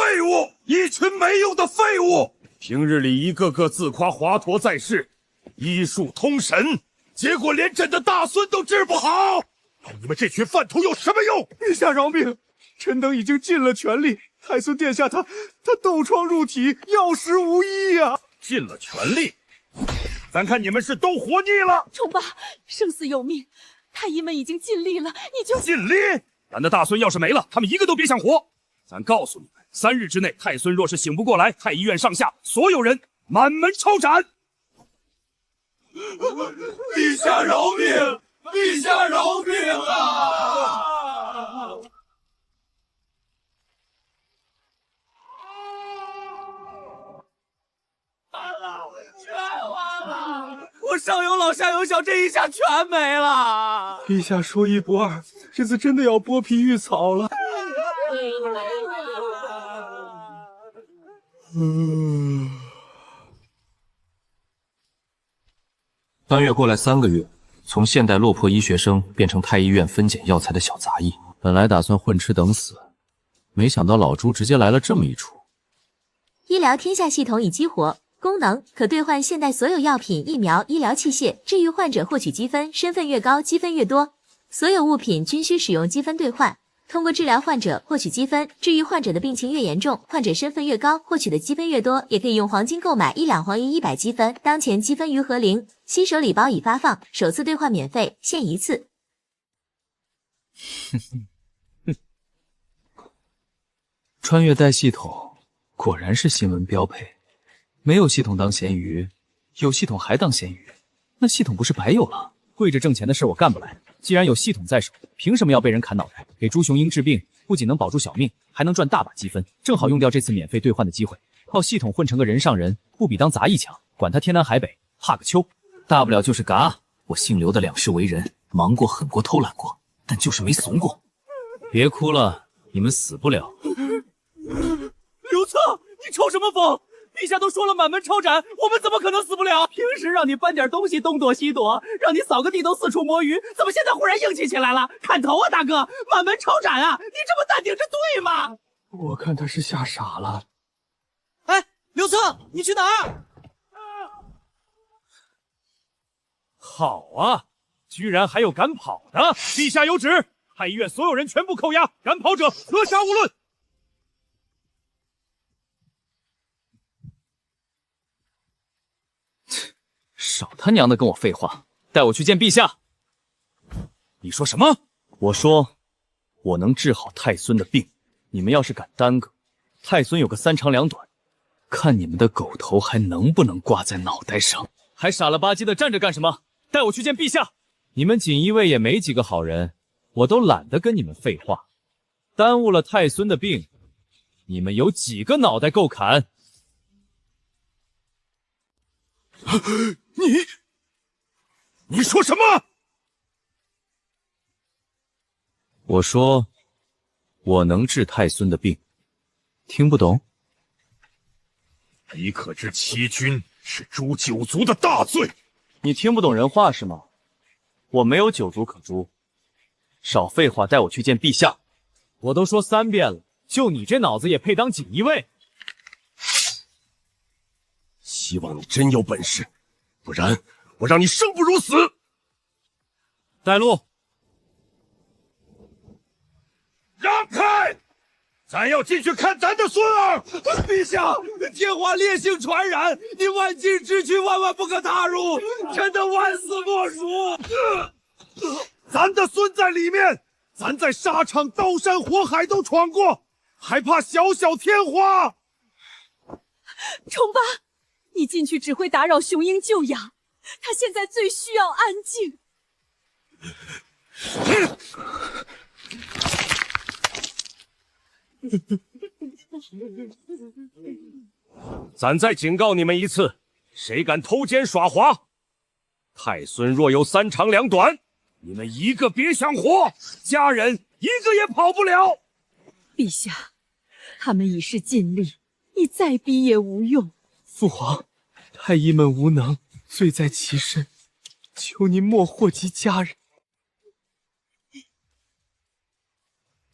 废物，一群没用的废物！平日里一个个自夸华佗在世，医术通神，结果连朕的大孙都治不好。你们这群饭桶有什么用？陛下饶命，臣等已经尽了全力。太孙殿下他斗疮入体，药石无医呀！尽了全力，咱看你们是都活腻了。崇八，生死有命，太医们已经尽力了，你就尽力。咱的大孙要是没了，他们一个都别想活。咱告诉你们，3日之内，太孙若是醒不过来，太医院上下所有人满门抄斩。陛下饶命！陛下饶命啊！全完了！我上有老下有小，这一下全没了。陛下说一不二，这次真的要剥皮育草了。穿越过来3个月，从现代落魄医学生变成太医院分拣药材的小杂役。本来打算混吃等死，没想到老朱直接来了这么一出。医疗天下系统已激活，功能可兑换现代所有药品、疫苗、医疗器械，治愈患者获取积分，身份越高积分越多。所有物品均需使用积分兑换。通过治疗患者获取积分，治愈患者的病情越严重，患者身份越高，获取的积分越多。也可以用黄金购买1两黄银100积分，当前积分余额0。新手礼包已发放，首次兑换免费，限1次。穿越带系统果然是新闻标配，没有系统当咸鱼，有系统还当咸鱼，那系统不是白有了？跪着挣钱的事我干不来，既然有系统在手，凭什么要被人砍脑袋？给朱雄鹰治病，不仅能保住小命，还能赚大把积分，正好用掉这次免费兑换的机会。靠系统混成个人上人，不比当杂役强？管他天南海北，怕个秋！大不了就是嘎！我姓刘的两世为人，忙过、狠过、偷懒过，但就是没怂过。别哭了，你们死不了。刘策，你抽什么风？陛下都说了满门抄斩，我们怎么可能死不了？平时让你搬点东西东躲西躲，让你扫个地都四处摸鱼，怎么现在忽然硬气起来了？砍头啊，大哥！满门抄斩啊！你这么淡定，这对吗？我看他是吓傻了。哎，刘策，你去哪儿？好啊，居然还有赶跑的！陛下有旨，太医院所有人全部扣押，赶跑者格杀勿论。少他娘的跟我废话，带我去见陛下。你说什么？我说我能治好太孙的病，你们要是敢耽搁，太孙有个3长2短，看你们的狗头还能不能挂在脑袋上？还傻了吧唧的站着干什么？带我去见陛下！你们锦衣卫也没几个好人，我都懒得跟你们废话。耽误了太孙的病，你们有几个脑袋够砍？你说什么？我说我能治太孙的病，听不懂？你可知欺君是诛九族的大罪？你听不懂人话是吗？我没有九族可诛。少废话，带我去见陛下。我都说3遍了，就你这脑子也配当锦衣卫？希望你真有本事，不然我让你生不如死！带路。让开！咱要进去看咱的孙儿。陛下，天花烈性传染，你万禁之区万万不可踏入，臣等万死莫赎。咱的孙在里面，咱在沙场刀山火海都闯过，还怕小小天花？崇八，你进去只会打扰雄鹰救养，他现在最需要安静。咱再警告你们一次，谁敢偷奸耍滑，太孙若有3长2短，你们一个别想活，家人一个也跑不了。陛下，他们已是尽力，你再逼也无用。父皇，太医们无能，罪在其身，求您莫祸及家人。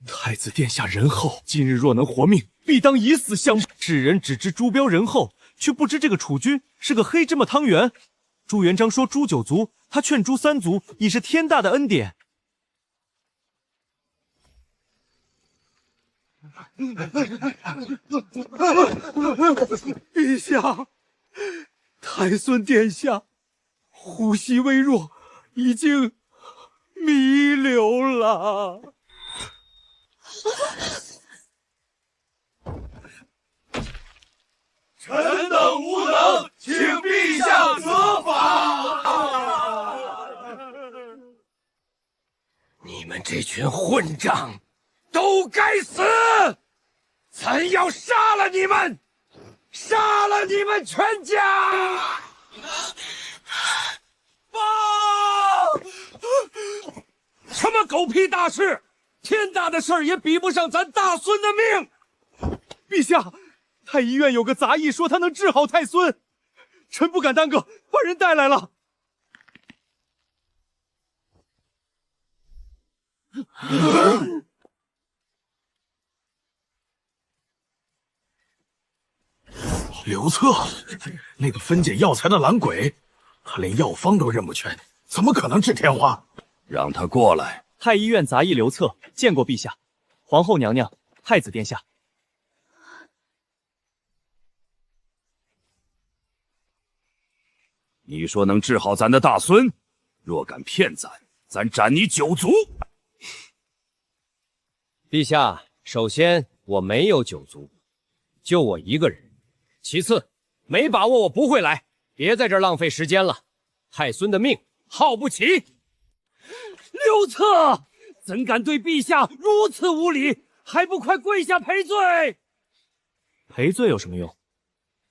太子殿下仁厚，今日若能活命，必当以死相报。世人只知朱标仁厚，却不知这个楚军是个黑芝麻汤圆。朱元璋说诛九族，他劝诛三族，已是天大的恩典。陛下，太孙殿下呼吸微弱，已经弥留了。臣等无能，请陛下责罚。你们这群混账，都该死！咱要杀了你们，杀了你们全家！报！什么狗屁大事！天大的事儿也比不上咱大孙的命！陛下，太医院有个杂役说他能治好太孙，臣不敢耽搁，把人带来了。刘策，那个分解药材的懒鬼，他连药方都认不全，怎么可能治天花？让他过来。太医院杂役刘策见过陛下，皇后娘娘，太子殿下。你说能治好咱的大孙，若敢骗咱斩你九族！陛下，首先我没有九族，就我一个人。其次，没把握我不会来，别在这儿浪费时间了。太孙的命耗不起。刘策，怎敢对陛下如此无礼？还不快跪下赔罪！赔罪有什么用？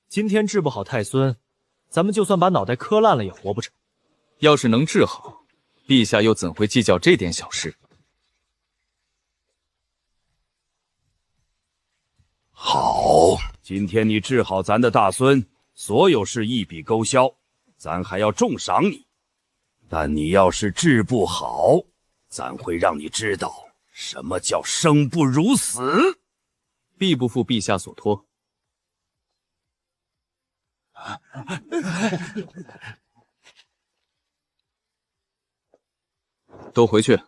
今天治不好太孙，咱们就算把脑袋磕烂了也活不成。要是能治好，陛下又怎会计较这点小事？好，今天你治好咱的大孙，所有事一笔勾销，咱还要重赏你。但你要是治不好，咱会让你知道什么叫生不如死。必不负陛下所托。都回去，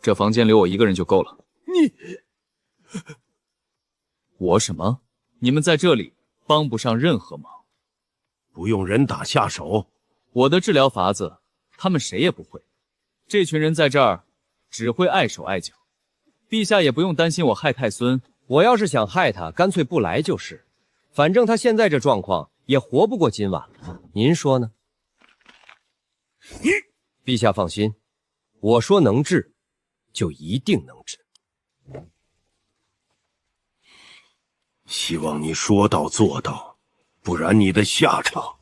这房间留我一个人就够了。我什么？你们在这里帮不上任何忙。不用人打下手，我的治疗法子，他们谁也不会。这群人在这儿，只会碍手碍脚。陛下也不用担心我害太孙。我要是想害他，干脆不来就是。反正他现在这状况，也活不过今晚了。您说呢？陛下放心，我说能治，就一定能治。希望你说到做到，不然你的下场……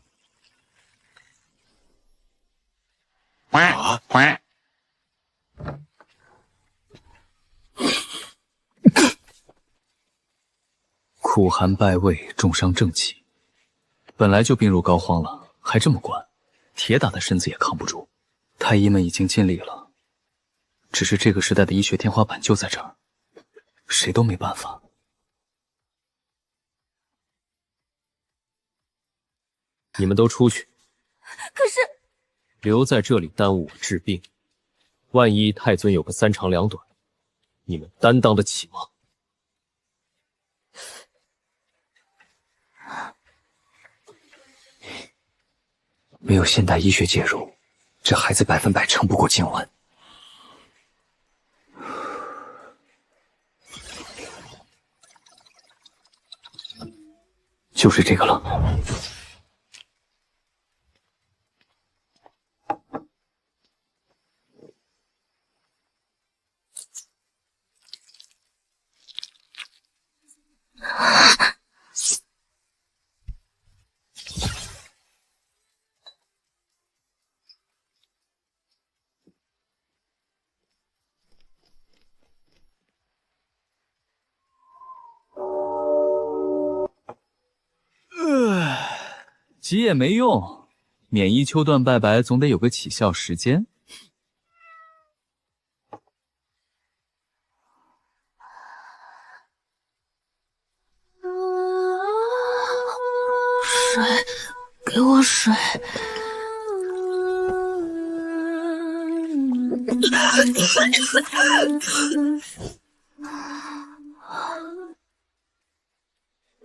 苦寒败胃，重伤正气，本来就病入膏肓了，还这么灌，铁打的身子也扛不住。太医们已经尽力了，只是这个时代的医学天花板就在这儿，谁都没办法。你们都出去。可是留在这里耽误我治病，万一太尊有个三长两短，你们担当得起吗？没有现代医学介入，这孩子100%撑不过今晚。就是这个了。急也没用，免疫秋断败白总得有个起效时间。水。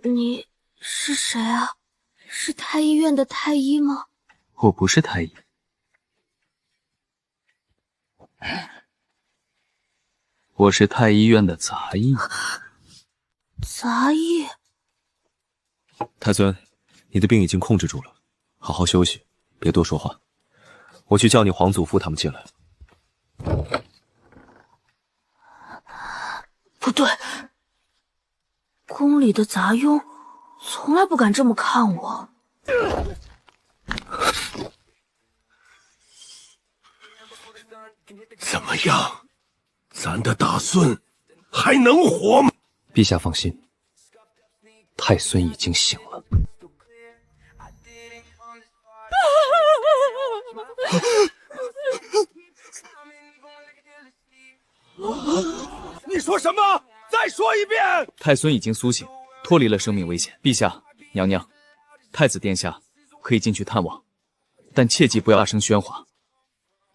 你是谁啊？是太医院的太医吗？我不是太医，我是太医院的杂医。杂医？太孙，你的病已经控制住了，好好休息，别多说话。我去叫你皇祖父他们进来。不对，宫里的杂佣从来不敢这么看我。怎么样，咱的大孙还能活吗？陛下放心，太孙已经醒了。你说什么？再说一遍！太孙已经苏醒，脱离了生命危险。陛下、娘娘，太子殿下可以进去探望，但切记不要大声喧哗。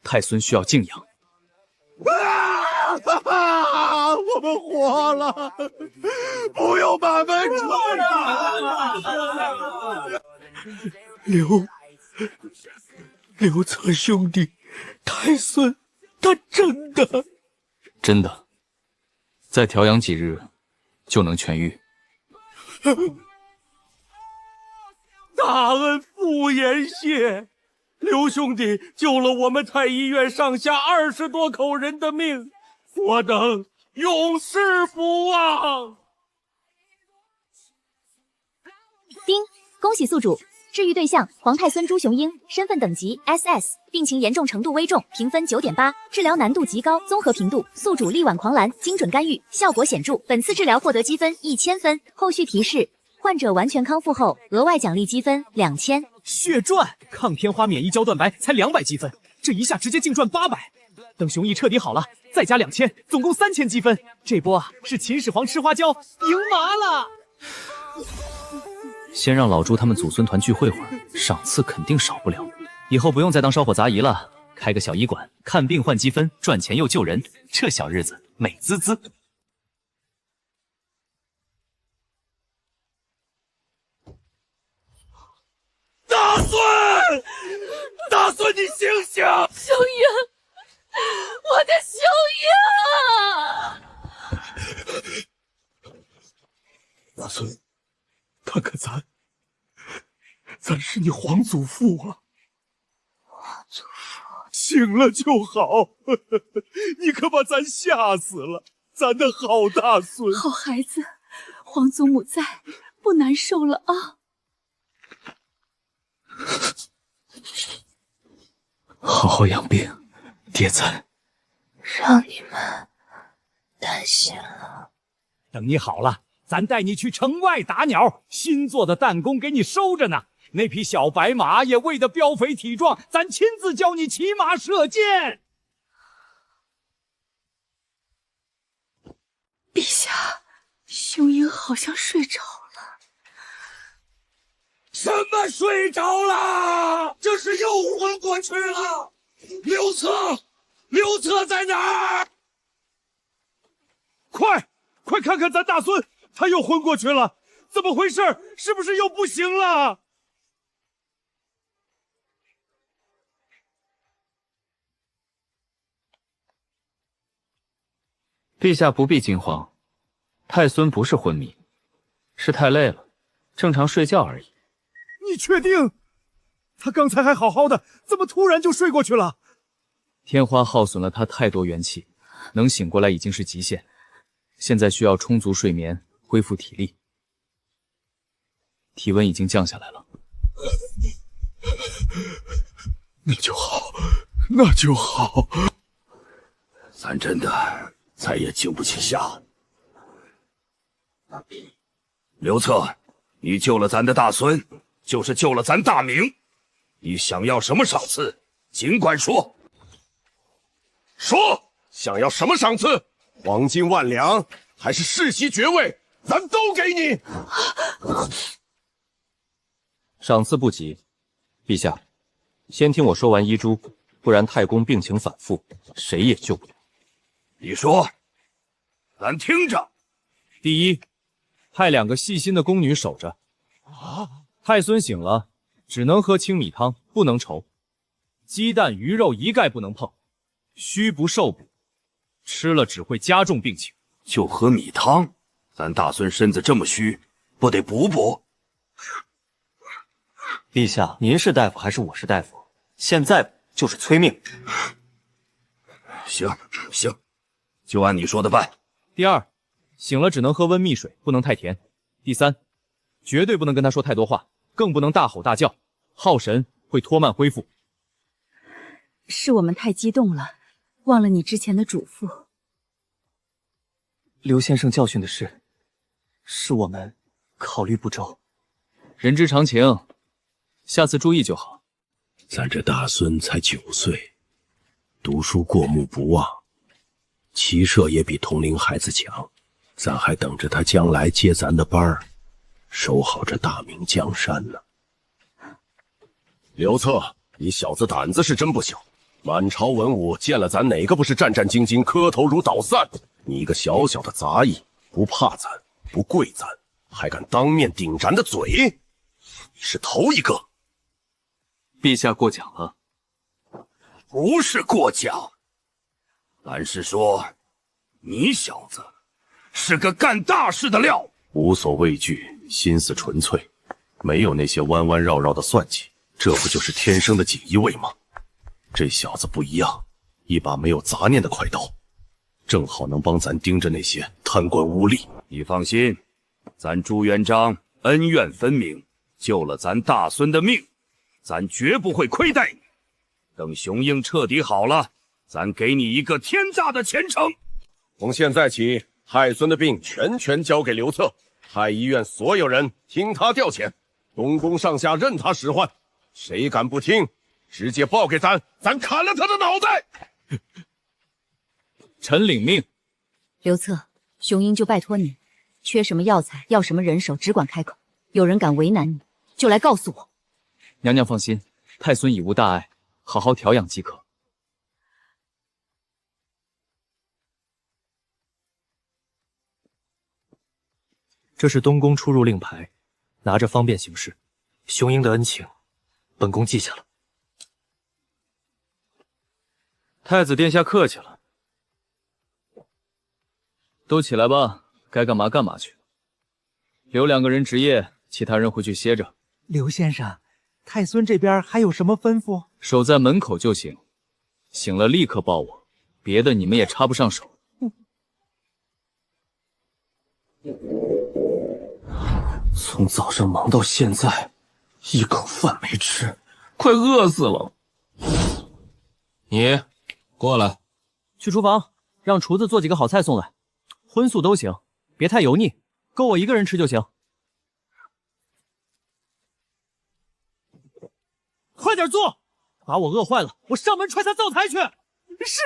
太孙需要静养。我们活了！不用把门关了！刘策兄弟，太孙他真的，再调养几日就能痊愈。大恩不言谢，刘兄弟救了我们太医院上下20多口人的命，我等永世不忘。丁，恭喜宿主，治愈对象皇太孙朱雄鹰，身份等级 SS， 病情严重程度危重，评分9.8，治疗难度极高，综合评度，宿主力挽狂澜，精准干预，效果显著。本次治疗获得积分1000分。后续提示：患者完全康复后，额外奖励积分2000。血赚，抗天花免疫胶断白才200积分，这一下直接净赚800。等雄毅彻底好了，再加2000，总共3000积分。这波啊，是秦始皇吃花椒，赢麻了。先让老朱他们祖孙团聚会会儿，赏赐肯定少不了。以后不用再当烧火杂役了，开个小医馆，看病换积分，赚钱又救人，这小日子美滋滋。大孙，你醒醒！雄鹰，我的雄鹰！大孙，看看咱是你皇祖父啊！皇祖父醒了就好，你可把咱吓死了，咱的好大孙。好孩子，皇祖母在，不难受了啊。好好养病，爹在。让你们担心了。等你好了，咱带你去城外打鸟，新做的弹弓给你收着呢。那匹小白马也喂得膘肥体壮，咱亲自教你骑马射箭。陛下，雄鹰好像睡着了。什么睡着了？这是又昏过去了。刘策在哪儿？快看看咱大孙，他又昏过去了，怎么回事？是不是又不行了？陛下不必惊慌，太孙不是昏迷，是太累了，正常睡觉而已。你确定？他刚才还好好的，怎么突然就睡过去了？天花耗损了他太多元气，能醒过来已经是极限，现在需要充足睡眠恢复体力。体温已经降下来了。那就好。咱真的再也静不起下。刘策，你救了咱的大孙，就是救了咱大明。你想要什么赏赐，尽管说。说，想要什么赏赐？黄金万两，还是世袭爵位，咱都给你。赏赐不急，陛下，先听我说完遗嘱，不然太公病情反复，谁也救不了。你说，咱听着。第一，派2个细心的宫女守着。太孙醒了，只能喝清米汤，不能稠。鸡蛋、鱼肉一概不能碰，虚不受补，吃了只会加重病情。就喝米汤，咱大孙身子这么虚，不得补补？陛下，您是大夫还是我是大夫？现在就是催命。行，就按你说的办。第二，醒了只能喝温蜜水，不能太甜。第三，绝对不能跟他说太多话，更不能大吼大叫，耗神会拖慢恢复。是我们太激动了，忘了你之前的嘱咐。刘先生教训的是我们考虑不周。人之常情，下次注意就好。咱这大孙才9岁，读书过目不忘，骑射也比同龄孩子强，咱还等着他将来接咱的班儿，守好这大明江山呢。刘策，你小子胆子是真不小，满朝文武见了咱哪个不是战战兢兢，磕头如捣蒜？你一个小小的杂役，不怕咱，不跪咱，还敢当面顶咱的嘴，你是头一个。陛下过奖了。不是过奖，俺是说，你小子是个干大事的料，无所畏惧，心思纯粹，没有那些弯弯绕绕的算计，这不就是天生的锦衣卫吗？这小子不一样，一把没有杂念的快刀，正好能帮咱盯着那些贪官污吏。你放心，咱朱元璋恩怨分明，救了咱大孙的命，咱绝不会亏待你。等雄鹰彻底好了，咱给你一个天大的前程。从现在起，太孙的病全权交给刘策，太医院所有人听他调遣，东宫上下任他使唤，谁敢不听，直接报给咱，咱砍了他的脑袋。臣领命。刘策，雄鹰就拜托你，缺什么药材，要什么人手，只管开口。有人敢为难你，就来告诉我。娘娘放心，太孙已无大碍，好好调养即可。这是东宫出入令牌，拿着方便行事。雄鹰的恩情，本宫记下了。太子殿下客气了。都起来吧，该干嘛干嘛去。留2个人值夜，其他人回去歇着。刘先生，太孙这边还有什么吩咐？守在门口就行，醒了立刻报我，别的你们也插不上手。从早上忙到现在，一口饭没吃，快饿死了。你过来，去厨房让厨子做几个好菜送来，荤素都行，别太油腻，够我一个人吃就行。快点做，把我饿坏了，我上门踹他灶台去。是。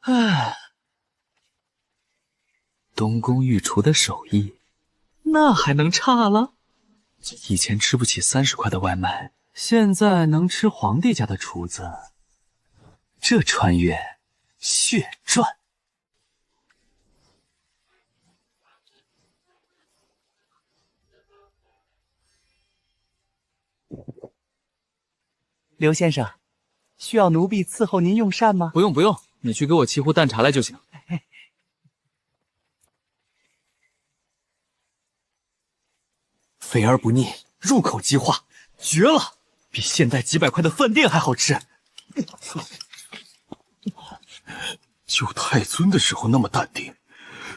唉，东宫御厨的手艺，那还能差了？以前吃不起30块的外卖，现在能吃皇帝家的厨子，这穿越血赚。刘先生，需要奴婢伺候您用膳吗？不用不用，你去给我沏壶淡茶来就行。肥而不腻，入口即化，绝了！比现代几百块的饭店还好吃。救太孙的时候那么淡定，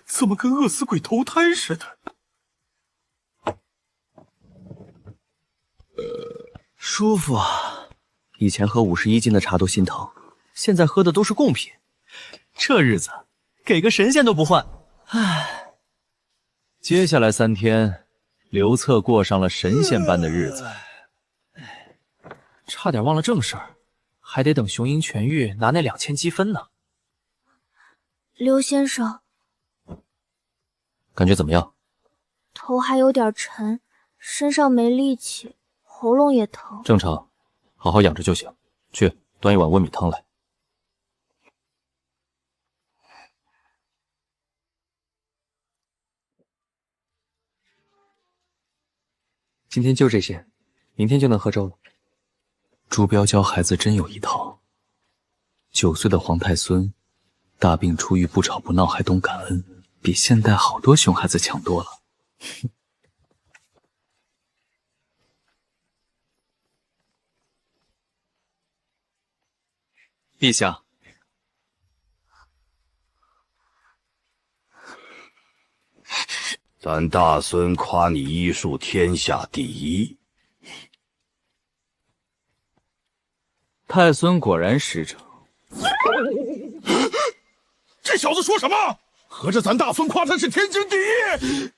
怎么跟饿死鬼投胎似的？舒服啊！以前喝51斤的茶都心疼，现在喝的都是贡品。这日子给个神仙都不换。唉，接下来3天，刘策过上了神仙般的日子。差点忘了正事儿，还得等雄鹰痊愈拿那2000积分呢。刘先生，感觉怎么样？头还有点沉，身上没力气，喉咙也疼。正常，好好养着就行。去端一碗温米汤来。今天就这些，明天就能喝粥了。朱标教孩子真有一套。9岁的皇太孙，大病初愈，不吵不闹，还懂感恩，比现代好多熊孩子强多了。陛下，咱大孙夸你医术天下第一。太孙果然实诚。这小子说什么？合着咱大孙夸他是天经地义？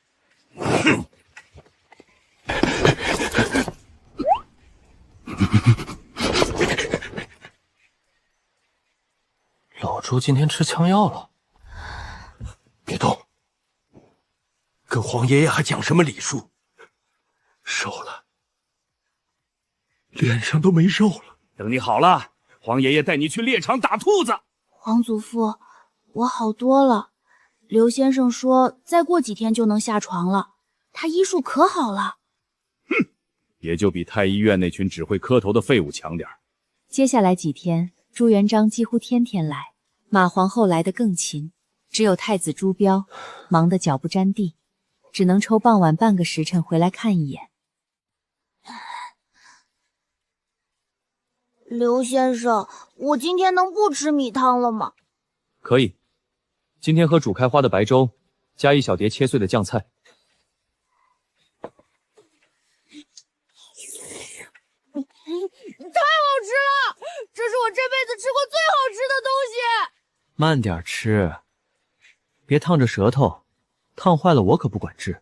老朱今天吃枪药了。别动！跟皇爷爷还讲什么礼数？瘦了，脸上都没肉了。等你好了，皇爷爷带你去猎场打兔子。皇祖父，我好多了。刘先生说再过几天就能下床了，他医术可好了。哼，也就比太医院那群只会磕头的废物强点儿。接下来几天，朱元璋几乎天天来，马皇后来得更勤，只有太子朱标忙得脚不沾地，只能抽傍晚半个时辰回来看一眼。刘先生，我今天能不吃米汤了吗？可以，今天喝煮开花的白粥，加1小碟切碎的酱菜。太好吃了！这是我这辈子吃过最好吃的东西。慢点吃，别烫着舌头，烫坏了我可不管治。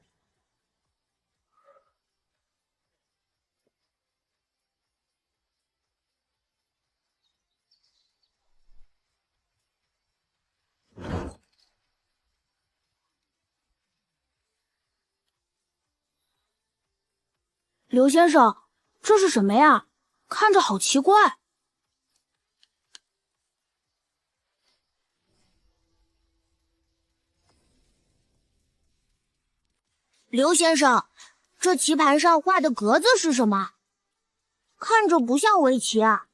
刘先生，这是什么呀？看着好奇怪。刘先生，这棋盘上画的格子是什么？看着不像围棋啊。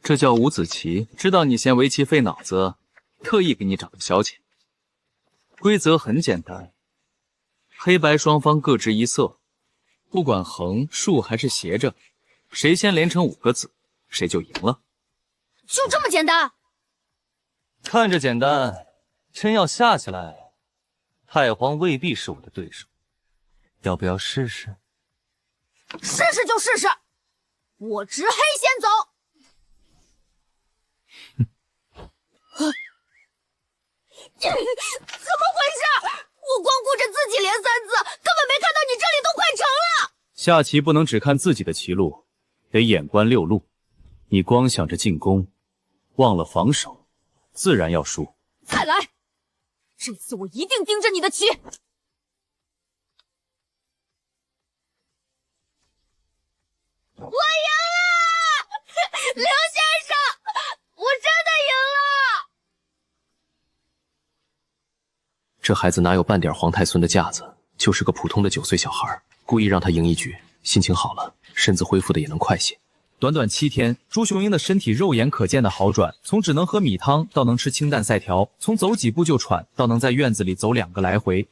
这叫五子棋，知道你嫌围棋费脑子，特意给你找个消遣。规则很简单，黑白双方各执一色，不管横、竖还是斜着，谁先连成5个子，谁就赢了。就这么简单？看着简单，真要下起来，太皇未必是我的对手。要不要试试？试试就试试，我执黑先走。怎么回事？我光顾着自己连3字，根本没看到你这里都快成了。下棋不能只看自己的棋路，得眼观6路。你光想着进攻，忘了防守，自然要输。再来，这次我一定盯着你的棋。我赢了，刘先生，我真的赢了。这孩子哪有半点皇太孙的架子，就是个普通的9岁小孩，故意让他赢一局，心情好了，身子恢复的也能快些。短短7天，朱雄鹰的身体肉眼可见的好转，从只能喝米汤到能吃清淡菜条，从走几步就喘到能在院子里走2个来回。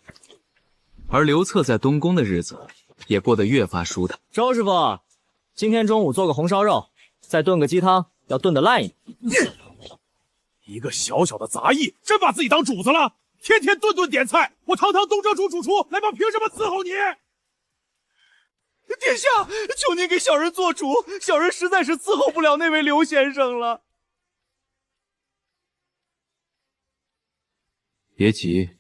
而刘策在东宫的日子也过得越发舒坦。周师傅，今天中午做个红烧肉，再炖个鸡汤，要炖得烂一点。一个小小的杂役，真把自己当主子了？天天顿点菜，我堂堂东正主主厨，来吧，凭什么伺候你？殿下，求您给小人做主，小人实在是伺候不了那位刘先生了。别急，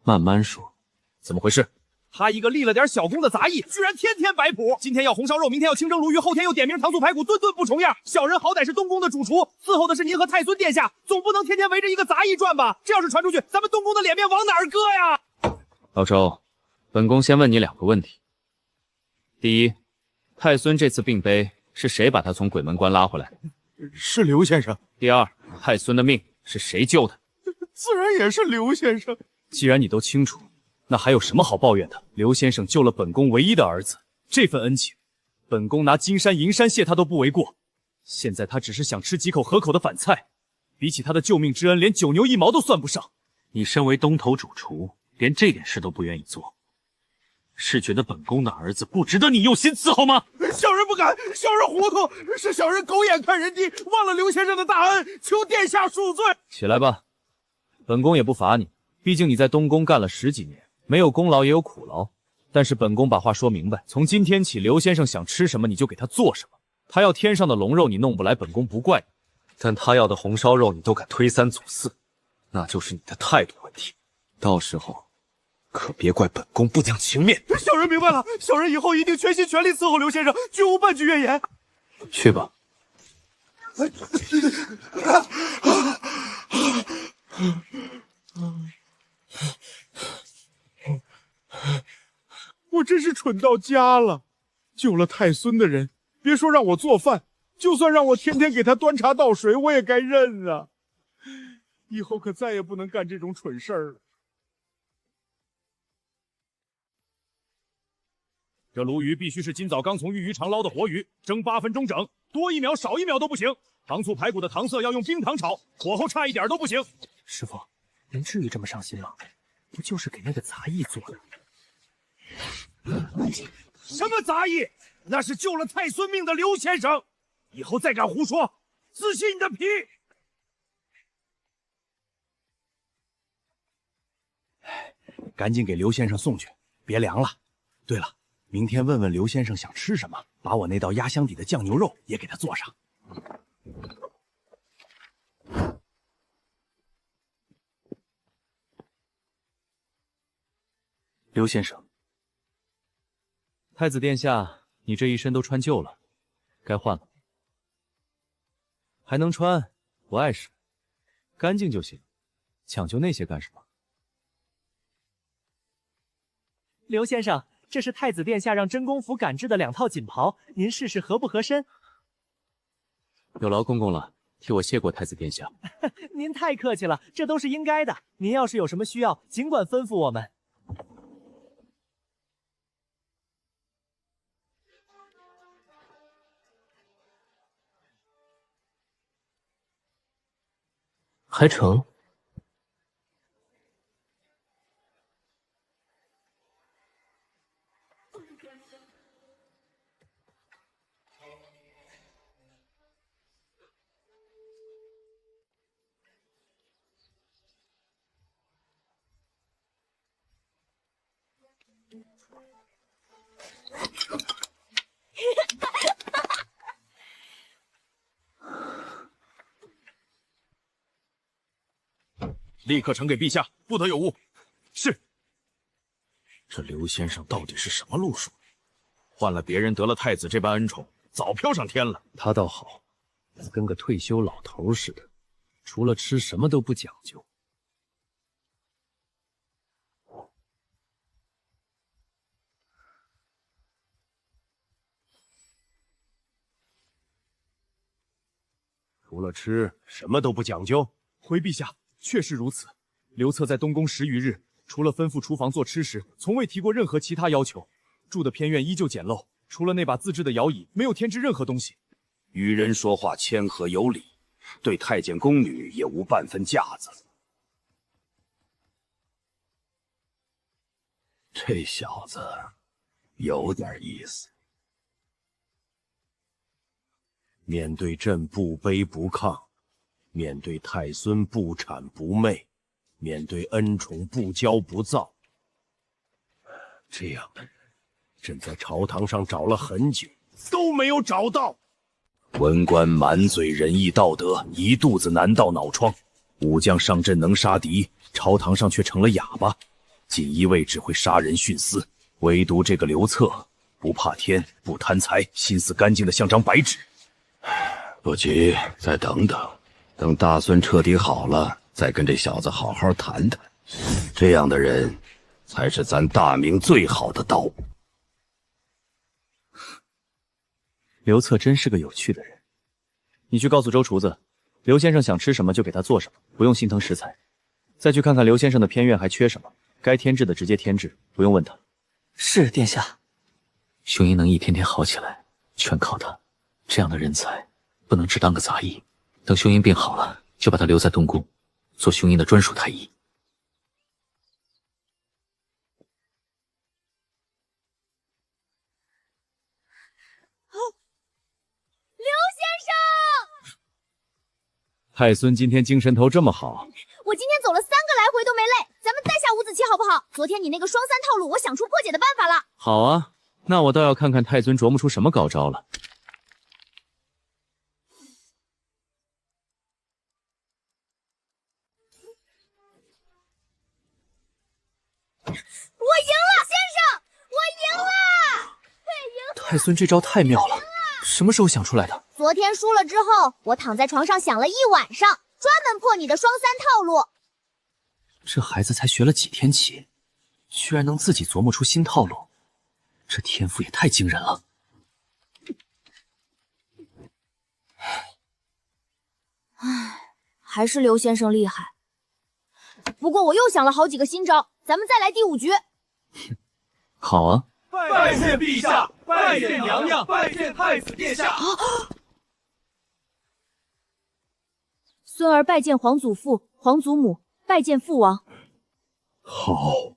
慢慢说。怎么回事？他一个立了点小功的杂役，居然天天摆谱。今天要红烧肉，明天要清蒸鲈鱼，后天又点名糖醋排骨，顿顿不重样。小人好歹是东宫的主厨，伺候的是您和太孙殿下，总不能天天围着一个杂役转吧？这要是传出去，咱们东宫的脸面往哪儿搁呀？老周，本宫先问你2个问题。第一，太孙这次病危，是谁把他从鬼门关拉回来？是刘先生。第二，太孙的命是谁救的？自然也是刘先生。既然你都清楚，那还有什么好抱怨的？刘先生救了本宫唯一的儿子，这份恩情，本宫拿金山银山谢他都不为过。现在他只是想吃几口合口的饭菜，比起他的救命之恩，连九牛一毛都算不上。你身为东头主厨，连这点事都不愿意做，是觉得本宫的儿子不值得你用心伺候吗？小人不敢，小人糊涂，是小人狗眼看人低，忘了刘先生的大恩，求殿下恕罪。起来吧，本宫也不罚你，毕竟你在东宫干了10几年，没有功劳也有苦劳。但是本宫把话说明白，从今天起，刘先生想吃什么你就给他做什么。他要天上的龙肉你弄不来，本宫不怪你，但他要的红烧肉你都敢推三阻四，那就是你的态度问题。到时候可别怪本宫不讲情面。小人明白了，小人以后一定全心全力伺候刘先生，绝无半句怨言。去吧。我真是蠢到家了，救了太孙的人，别说让我做饭，就算让我天天给他端茶倒水，我也该认啊。以后可再也不能干这种蠢事儿了。这鲈鱼必须是今早刚从玉鱼场捞的活鱼，蒸8分钟整，多1秒少1秒都不行。糖醋排骨的糖色要用冰糖炒，火候差一点都不行。师傅，您至于这么上心吗？不就是给那个杂役做的？什么杂役？那是救了太孙命的刘先生。以后再敢胡说，仔细你的皮！赶紧给刘先生送去，别凉了。对了，明天问问刘先生想吃什么，把我那道压箱底的酱牛肉也给他做上。刘先生，太子殿下，你这一身都穿旧了，该换了。还能穿，不碍事，干净就行，讲究那些干什么？刘先生，这是太子殿下让真公府赶制的2套锦袍，您试试合不合身？有劳公公了，替我谢过太子殿下。您太客气了，这都是应该的。您要是有什么需要，尽管吩咐我们。还成。立刻呈给陛下，不得有误。是。这刘先生到底是什么路数？换了别人得了太子这般恩宠，早飘上天了。他倒好，跟个退休老头似的，除了吃什么都不讲究。除了吃什么都不讲究。回陛下，确实如此。刘策在东宫10余日，除了吩咐厨房做吃食，从未提过任何其他要求。住的偏院依旧简陋，除了那把自制的摇椅，没有添置任何东西。与人说话谦和有礼，对太监宫女也无半分架子。这小子有点意思。面对朕不卑不亢，面对太孙不谄不媚，面对恩宠不骄不躁，这样的人，朕在朝堂上找了很久，都没有找到。文官满嘴仁义道德，一肚子男盗脑疮；武将上阵能杀敌，朝堂上却成了哑巴；锦衣卫只会杀人徇私，唯独这个刘策，不怕天，不贪财，心思干净的像张白纸。不急，再等等，等大孙彻底好了，再跟这小子好好谈谈。这样的人，才是咱大明最好的刀。刘策真是个有趣的人。你去告诉周厨子，刘先生想吃什么就给他做什么，不用心疼食材。再去看看刘先生的偏院还缺什么，该添置的直接添置，不用问他。是殿下。雄鹰能一天天好起来，全靠他。这样的人才，不能只当个杂役。等雄鹰病好了，就把他留在东宫，做雄鹰的专属太医。刘先生，太孙今天精神头这么好，我今天走了3个来回都没累，咱们再下五子棋好不好？昨天你那个双三套路，我想出破解的办法了。好啊，那我倒要看看太孙琢磨出什么高招了。我赢了，先生，我赢了！太孙这招太妙了，什么时候想出来的？昨天输了之后，我躺在床上想了一晚上，专门破你的双三套路。这孩子才学了几天棋，居然能自己琢磨出新套路，这天赋也太惊人了。唉，还是刘先生厉害。不过我又想了好几个新招，咱们再来第5局。好啊。拜见陛下，拜见娘娘，拜见太子殿下。孙儿拜见皇祖父、皇祖母，拜见父王。好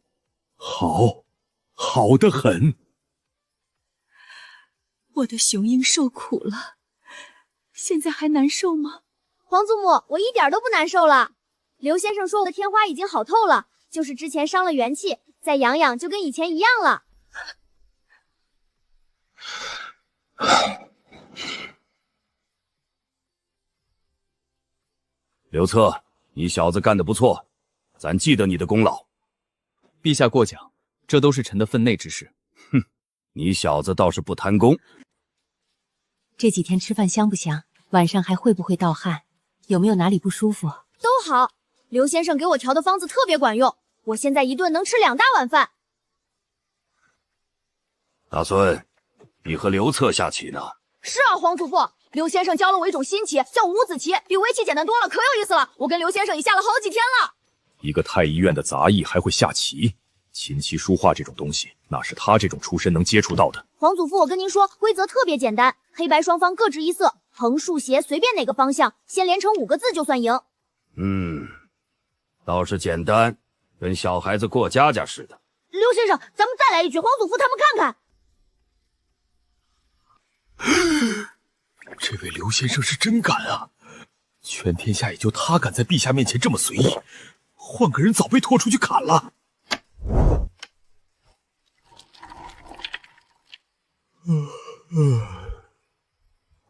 得很。我的雄鹰受苦了，现在还难受吗？皇祖母，我一点都不难受了。刘先生说我的天花已经好透了，就是之前伤了元气，再养养就跟以前一样了。刘策，你小子干得不错，咱记得你的功劳。陛下过奖，这都是臣的分内之事。哼，你小子倒是不贪功。这几天吃饭香不香？晚上还会不会盗汗？有没有哪里不舒服？都好，刘先生给我调的方子特别管用，我现在一顿能吃2大碗饭。大孙，你和刘策下棋呢？是啊，皇祖父，刘先生教了我一种新棋，叫五子棋，比围棋简单多了，可有意思了。我跟刘先生已下了好几天了。一个太医院的杂役还会下棋？琴棋书画这种东西，那是他这种出身能接触到的。皇祖父，我跟您说，规则特别简单，黑白双方各执一色，横竖斜随便哪个方向，先连成5个字就算赢。倒是简单，跟小孩子过家家似的。刘先生，咱们再来一局，皇祖父他们看看。这位刘先生是真敢啊！全天下也就他敢在陛下面前这么随意，换个人早被拖出去砍了。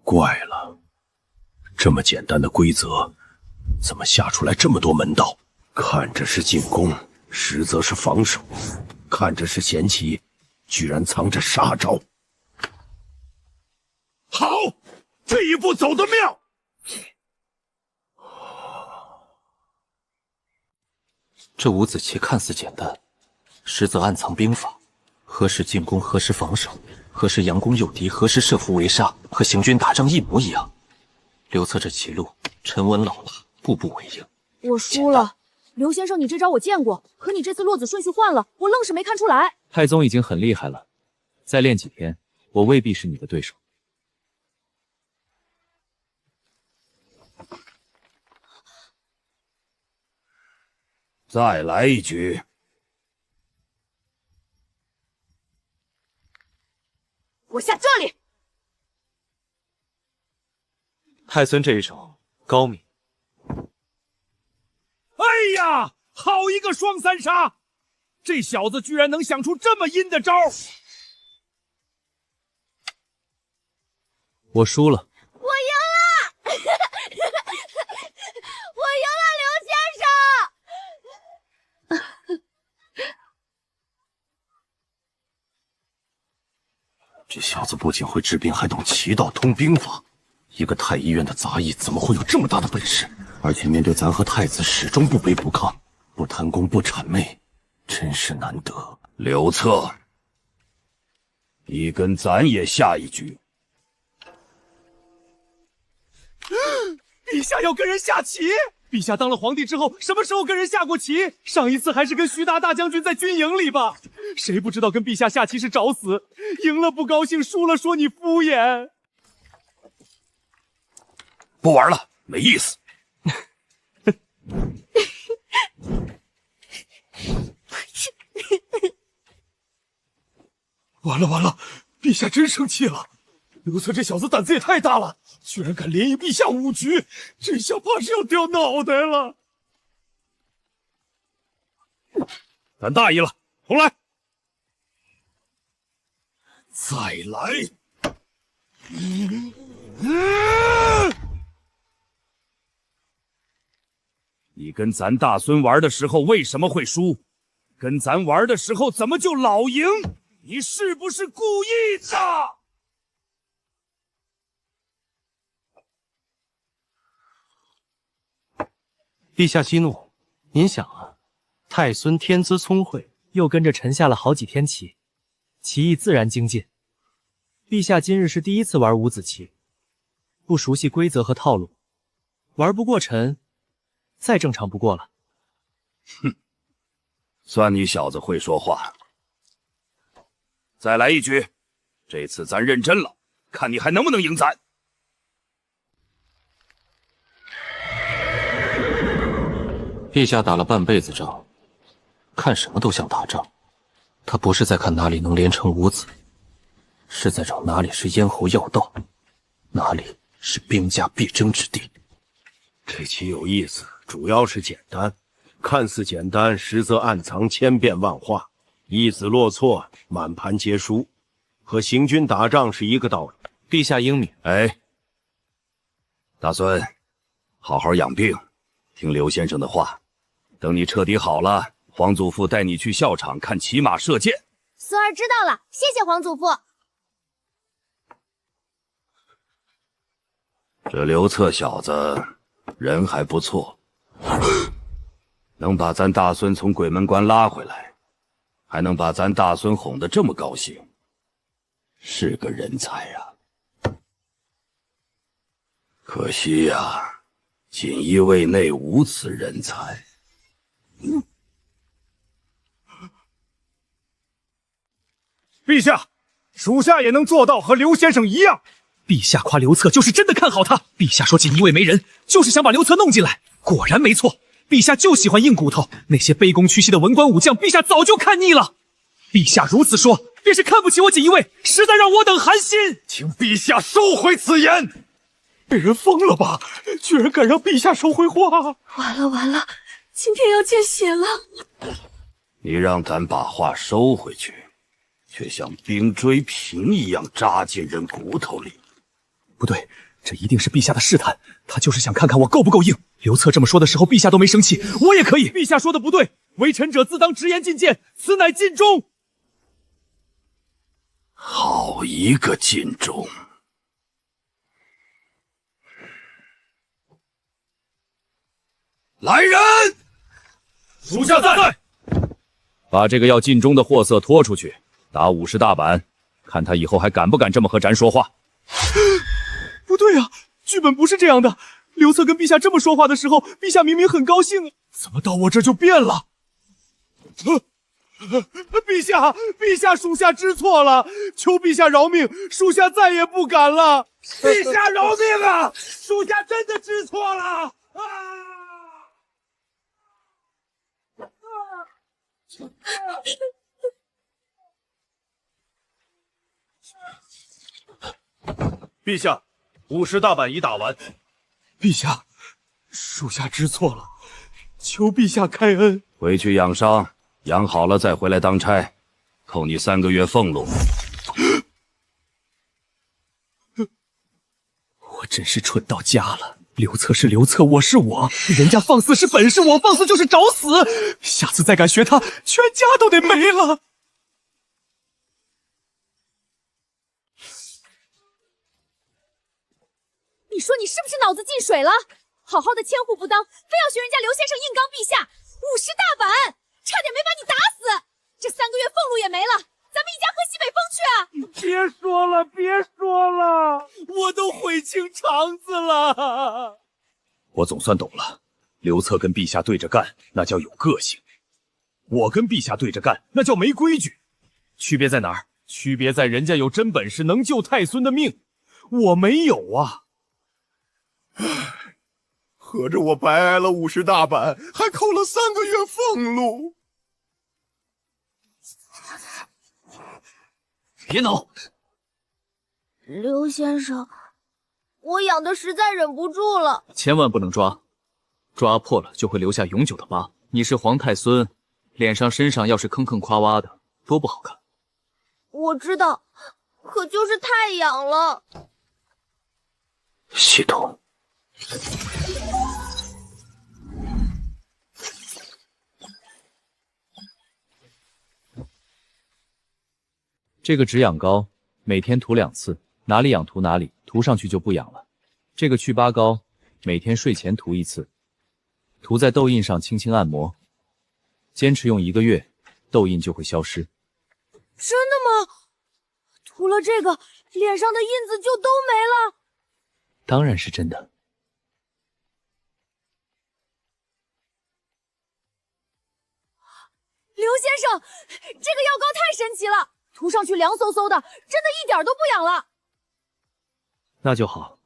怪了，这么简单的规则，怎么下出来这么多门道？看着是进攻，实则是防守；看着是闲棋，居然藏着杀招。好，这一步走得妙。这五子棋看似简单，实则暗藏兵法。何时进攻，何时防守，何时佯攻诱敌，何时设伏为杀，和行军打仗一模一样。刘策这棋路沉稳老辣，步步为营。我输了，刘先生，你这招我见过，可你这次落子顺序换了，我愣是没看出来。太宗已经很厉害了，再练几天，我未必是你的对手。再来一局。我下这里。太孙这一手高明。哎呀，好一个双三杀！这小子居然能想出这么阴的招！我输了。我赢了！我赢了，刘先生！子不仅会治病，还懂奇道通兵法。一个太医院的杂役，怎么会有这么大的本事？而且面对咱和太子，始终不卑不亢，不贪功不谄媚，真是难得。刘策，你跟咱也下一局。陛下要跟人下棋？陛下当了皇帝之后，什么时候跟人下过棋？上一次还是跟徐达大将军在军营里吧？谁不知道跟陛下下棋是找死？赢了不高兴，输了说你敷衍。不玩了，没意思。完了完了，陛下真生气了！刘策这小子胆子也太大了，居然敢连赢陛下5局，这下怕是要掉脑袋了。咱大意了，重来。再来！你跟咱大孙玩的时候为什么会输？跟咱玩的时候怎么就老赢？你是不是故意的？陛下息怒，您想啊，太孙天资聪慧，又跟着臣下了好几天棋，棋艺自然精进。陛下今日是第一次玩五子棋，不熟悉规则和套路，玩不过臣，再正常不过了。哼，算你小子会说话。再来一局，这次咱认真了，看你还能不能赢咱。陛下打了半辈子仗，看什么都像打仗。他不是在看哪里能连成五子，是在找哪里是咽喉要道，哪里是兵家必争之地。这棋有意思，主要是简单，看似简单，实则暗藏千变万化，一子落错，满盘皆输，和行军打仗是一个道理。陛下英明。哎，大孙，好好养病，听刘先生的话。等你彻底好了，皇祖父带你去校场看骑马射箭。孙儿知道了，谢谢皇祖父。这刘策小子人还不错，能把咱大孙从鬼门关拉回来，还能把咱大孙哄得这么高兴，是个人才呀。可惜呀，锦衣卫内无此人才。陛下，属下也能做到和刘先生一样。陛下夸刘策就是真的看好他。陛下说锦衣卫没人，就是想把刘策弄进来。果然没错，陛下就喜欢硬骨头。那些卑躬屈膝的文官武将，陛下早就看腻了。陛下如此说，便是看不起我锦衣卫，实在让我等寒心。请陛下收回此言。这人疯了吧？居然敢让陛下收回话！完了完了，今天要见血了。你让咱把话收回去，却像冰锥瓶一样扎进人骨头里。不对，这一定是陛下的试探，他就是想看看我够不够硬。刘策这么说的时候，陛下都没生气，我也可以。陛下说的不对，为臣者自当直言进谏，此乃尽忠。好一个尽忠！来人，属下在。把这个要尽忠的货色拖出去，打50大板，看他以后还敢不敢这么和咱说话。不对啊，剧本不是这样的。刘策跟陛下这么说话的时候，陛下明明很高兴啊，怎么到我这就变了？陛下，陛下，属下知错了，求陛下饶命，属下再也不敢了。陛下饶命啊！属下真的知错了啊！陛下，50大板已打完。陛下，属下知错了，求陛下开恩。回去养伤，养好了再回来当差，扣你3个月俸禄。我真是蠢到家了。刘策是刘策，我是我，人家放肆是本事，我放肆就是找死。下次再敢学他，全家都得没了。你说你是不是脑子进水了？好好的千户不当，非要学人家刘先生硬刚陛下，50大板，差点没把你打死。这3个月俸禄也没了，咱们一家回西北风去啊！别说了，别说了，我都悔青肠子了。我总算懂了，刘策跟陛下对着干，那叫有个性；我跟陛下对着干，那叫没规矩。区别在哪儿？区别在人家有真本事能救太孙的命，我没有啊。合着我白挨了50大板，还扣了3个月俸禄。别挠！刘先生，我痒的实在忍不住了。千万不能抓，抓破了就会留下永久的疤。你是皇太孙，脸上身上要是坑坑洼洼的，多不好看。我知道，可就是太痒了。系统，这个止痒膏每天涂2次，哪里痒涂哪里，涂上去就不痒了。这个祛疤膏每天睡前涂1次，涂在痘印上轻轻按摩，坚持用1个月，痘印就会消失。真的吗？涂了这个，脸上的印子就都没了？当然是真的。刘先生，这个药膏太神奇了，涂上去凉飕飕的，真的一点都不痒了。那就好，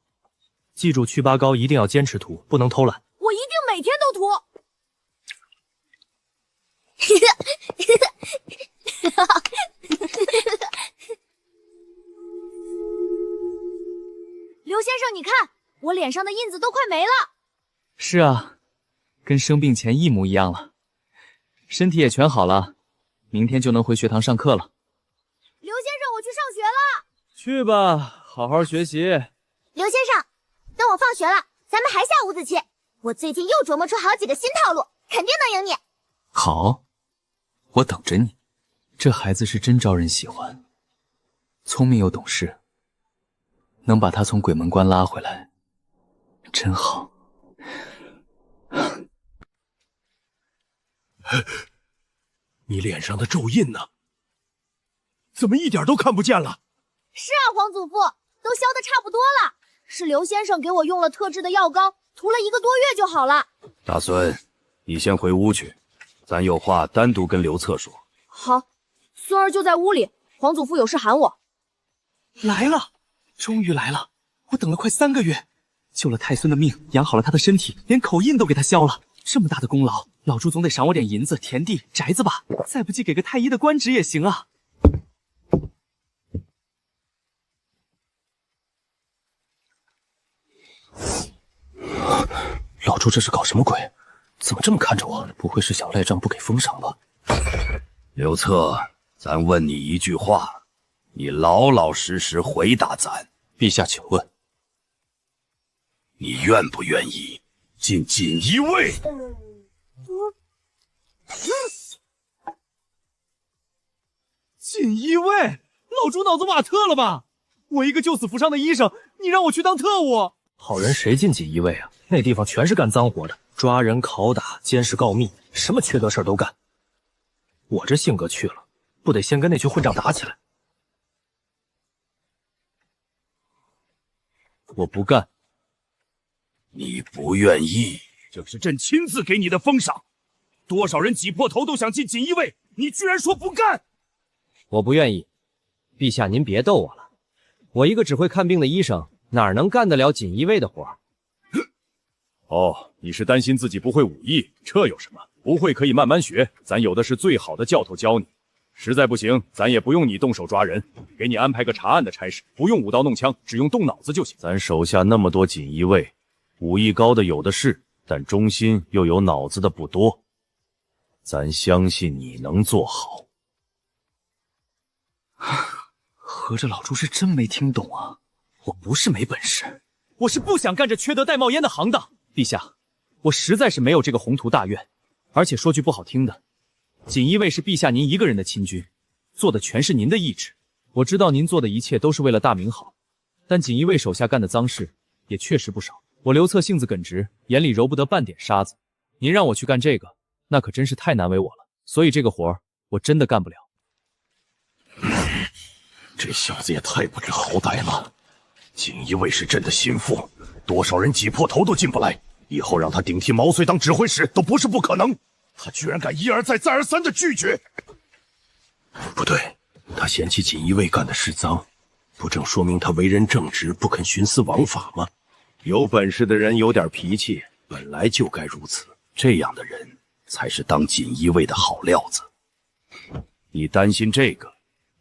记住祛疤膏一定要坚持涂，不能偷懒。我一定每天都涂。刘先生，你看，我脸上的印子都快没了。是啊，跟生病前一模一样了，身体也全好了，明天就能回学堂上课了。刘先生，我去上学了。去吧，好好学习。刘先生，等我放学了，咱们还下五子棋。我最近又琢磨出好几个新套路，肯定能赢你。好，我等着你。这孩子是真招人喜欢，聪明又懂事，能把他从鬼门关拉回来，真好。你脸上的皱印呢？怎么一点都看不见了？是啊，皇祖父，都消得差不多了。是刘先生给我用了特制的药膏，涂了1个多月就好了。大孙，你先回屋去，咱有话单独跟刘策说。好，孙儿就在屋里，皇祖父有事喊我。来了，终于来了！我等了快3个月，救了太孙的命，养好了他的身体，连口印都给他消了。这么大的功劳，老朱总得赏我点银子、田地、宅子吧？再不济给个太医的官职也行啊！老朱这是搞什么鬼？怎么这么看着我？不会是想赖账不给封赏吧？刘策，咱问你一句话，你老老实实回答咱。陛下，请问，你愿不愿意进锦衣卫？锦衣卫？老朱脑子瓦特了吧？我一个救死扶伤的医生，你让我去当特务？好人谁进锦衣卫啊？那地方全是干脏活的，抓人、拷打、监视、告密，什么缺德事儿都干。我这性格去了，不得先跟那群混账打起来？我不干。你不愿意？这是朕亲自给你的封赏，多少人挤破头都想进锦衣卫，你居然说不干？我不愿意。陛下，您别逗我了，我一个只会看病的医生，哪能干得了锦衣卫的活？哦，你是担心自己不会武艺，这有什么？不会可以慢慢学，咱有的是最好的教头教你。实在不行，咱也不用你动手抓人，给你安排个查案的差事，不用舞刀弄枪，只用动脑子就行。咱手下那么多锦衣卫，武艺高的有的是，但忠心又有脑子的不多。咱相信你能做好。合着老朱是真没听懂啊！我不是没本事，我是不想干这缺德带冒烟的行当。陛下，我实在是没有这个宏图大愿。而且说句不好听的，锦衣卫是陛下您一个人的亲军，做的全是您的意志。我知道您做的一切都是为了大明好，但锦衣卫手下干的脏事，也确实不少。我刘策性子耿直，眼里揉不得半点沙子。您让我去干这个，那可真是太难为我了。所以这个活儿我真的干不了。这小子也太不知好歹了！锦衣卫是朕的心腹，多少人挤破头都进不来，以后让他顶替毛遂当指挥使都不是不可能。他居然敢一而再、再而三的拒绝！不对，他嫌弃锦衣卫干的事脏，不正说明他为人正直，不肯徇私枉法吗？有本事的人有点脾气，本来就该如此。这样的人才是当锦衣卫的好料子。你担心这个，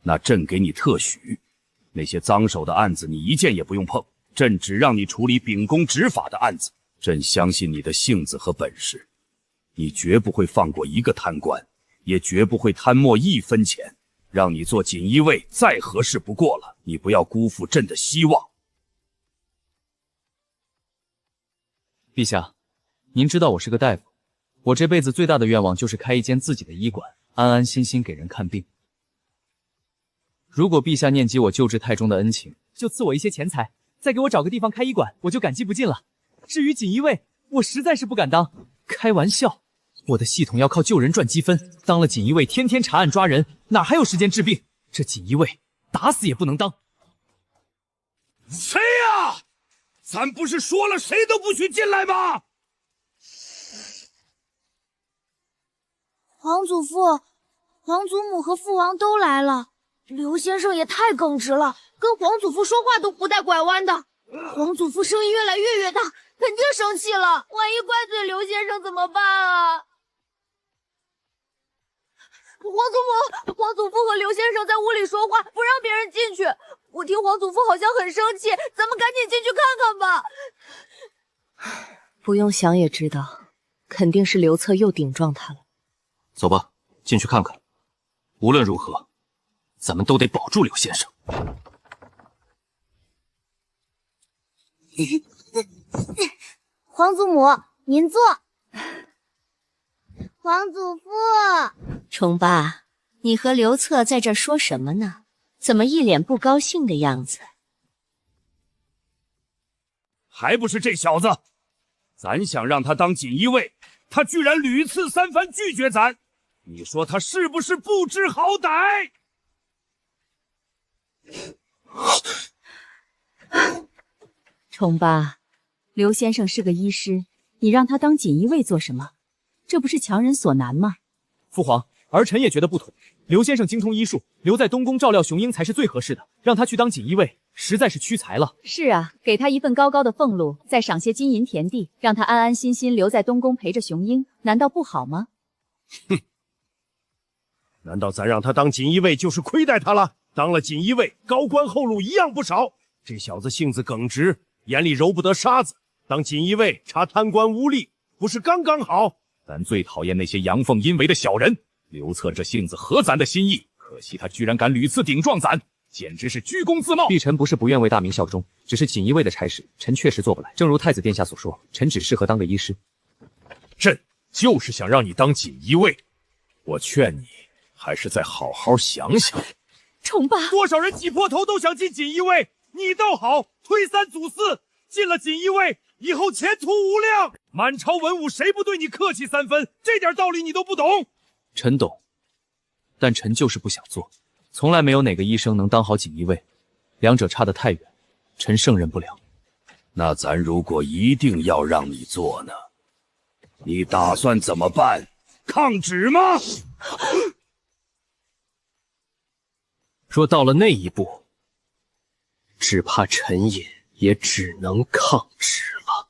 那朕给你特许，那些脏手的案子你一件也不用碰，朕只让你处理秉公执法的案子。朕相信你的性子和本事，你绝不会放过一个贪官，也绝不会贪墨1分钱。让你做锦衣卫再合适不过了，你不要辜负朕的希望。陛下，您知道我是个大夫，我这辈子最大的愿望就是开一间自己的医馆，安安心心给人看病。如果陛下念及我救治太中的恩情，就赐我一些钱财，再给我找个地方开医馆，我就感激不尽了。至于锦衣卫，我实在是不敢当。开玩笑，我的系统要靠救人赚积分，当了锦衣卫天天查案抓人，哪还有时间治病？这锦衣卫打死也不能当。谁呀？咱不是说了谁都不许进来吗？皇祖父、皇祖母和父王都来了。刘先生也太耿直了，跟皇祖父说话都不带拐弯的。皇祖父声音越来越大，肯定生气了。万一怪罪刘先生怎么办啊？皇祖父和刘先生在屋里说话，不让别人进去。我听皇祖父好像很生气，咱们赶紧进去看看吧。不用想也知道，肯定是刘策又顶撞他了。走吧，进去看看。无论如何，咱们都得保住刘先生。皇祖母，您坐。皇祖父，崇爸，你和刘策在这儿说什么呢？怎么一脸不高兴的样子？还不是这小子！咱想让他当锦衣卫，他居然屡次三番拒绝咱。你说他是不是不知好歹？崇爸，刘先生是个医师，你让他当锦衣卫做什么？这不是强人所难吗？父皇，儿臣也觉得不妥。刘先生精通医术，留在东宫照料雄鹰才是最合适的。让他去当锦衣卫，实在是屈才了。是啊，给他一份高高的俸禄，再赏些金银田地，让他安安心心留在东宫陪着雄鹰，难道不好吗？哼，难道咱让他当锦衣卫就是亏待他了？当了锦衣卫，高官厚禄一样不少。这小子性子耿直，眼里揉不得沙子，当锦衣卫查贪官污吏，不是刚刚好？咱最讨厌那些阳奉阴违的小人。刘策这性子合咱的心意，可惜他居然敢屡次顶撞咱，简直是居功自冒。帝臣不是不愿为大明效忠，只是锦衣卫的差事，臣确实做不来。正如太子殿下所说，臣只适合当个医师。朕就是想让你当锦衣卫，我劝你还是再好好想想。崇爸，多少人挤破头都想进锦衣卫，你倒好，推三阻四，进了锦衣卫以后前途无量。满朝文武谁不对你客气3分？这点道理你都不懂？臣懂，但臣就是不想做。从来没有哪个医生能当好锦衣卫，两者差得太远，臣胜任不了。那咱如果一定要让你做呢？你打算怎么办？抗旨吗？若到了那一步，只怕臣也只能抗旨了。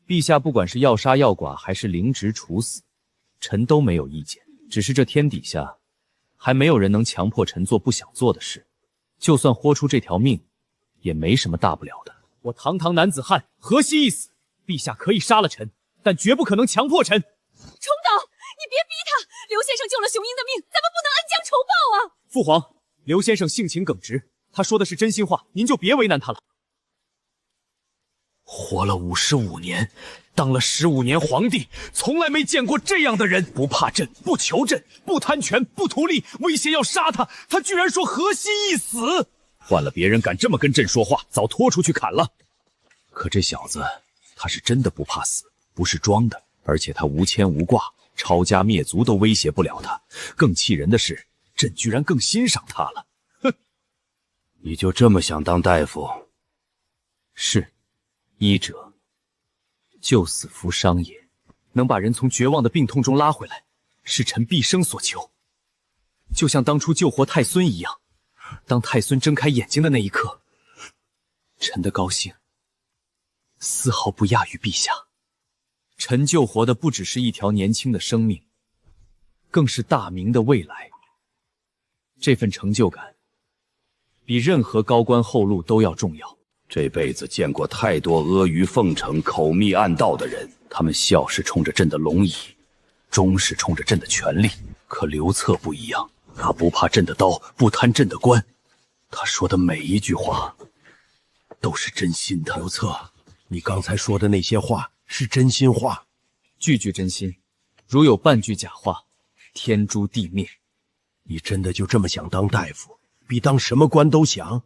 陛下不管是要杀要剐，还是凌迟处死，臣都没有意见。只是这天底下，还没有人能强迫臣做不想做的事。就算豁出这条命，也没什么大不了的。我堂堂男子汉，何惜一死？陛下可以杀了臣，但绝不可能强迫臣。崇岛，你别逼他！刘先生救了雄鹰的命，咱们不能恩将仇报啊！父皇，刘先生性情耿直，他说的是真心话，您就别为难他了。活了55年，当了15年皇帝，从来没见过这样的人，不怕朕，不求朕，不贪权，不图利，威胁要杀他，他居然说河西一死。换了别人敢这么跟朕说话，早拖出去砍了。可这小子，他是真的不怕死，不是装的，而且他无牵无挂，抄家灭族都威胁不了他。更气人的是，朕居然更欣赏他了。哼，你就这么想当大夫？是。医者，救死扶伤也，能把人从绝望的病痛中拉回来，是臣毕生所求。就像当初救活太孙一样，当太孙睁开眼睛的那一刻，臣的高兴丝毫不亚于陛下。臣救活的不只是一条年轻的生命，更是大明的未来。这份成就感，比任何高官厚禄都要重要。这辈子见过太多阿谀奉承、口蜜暗道的人，他们笑是冲着朕的龙椅，忠是冲着朕的权力。可刘策不一样，他不怕朕的刀，不贪朕的官。他说的每一句话都是真心的。刘策，你刚才说的那些话是真心话，句句真心，如有半句假话，天诛地灭。你真的就这么想当大夫，比当什么官都想？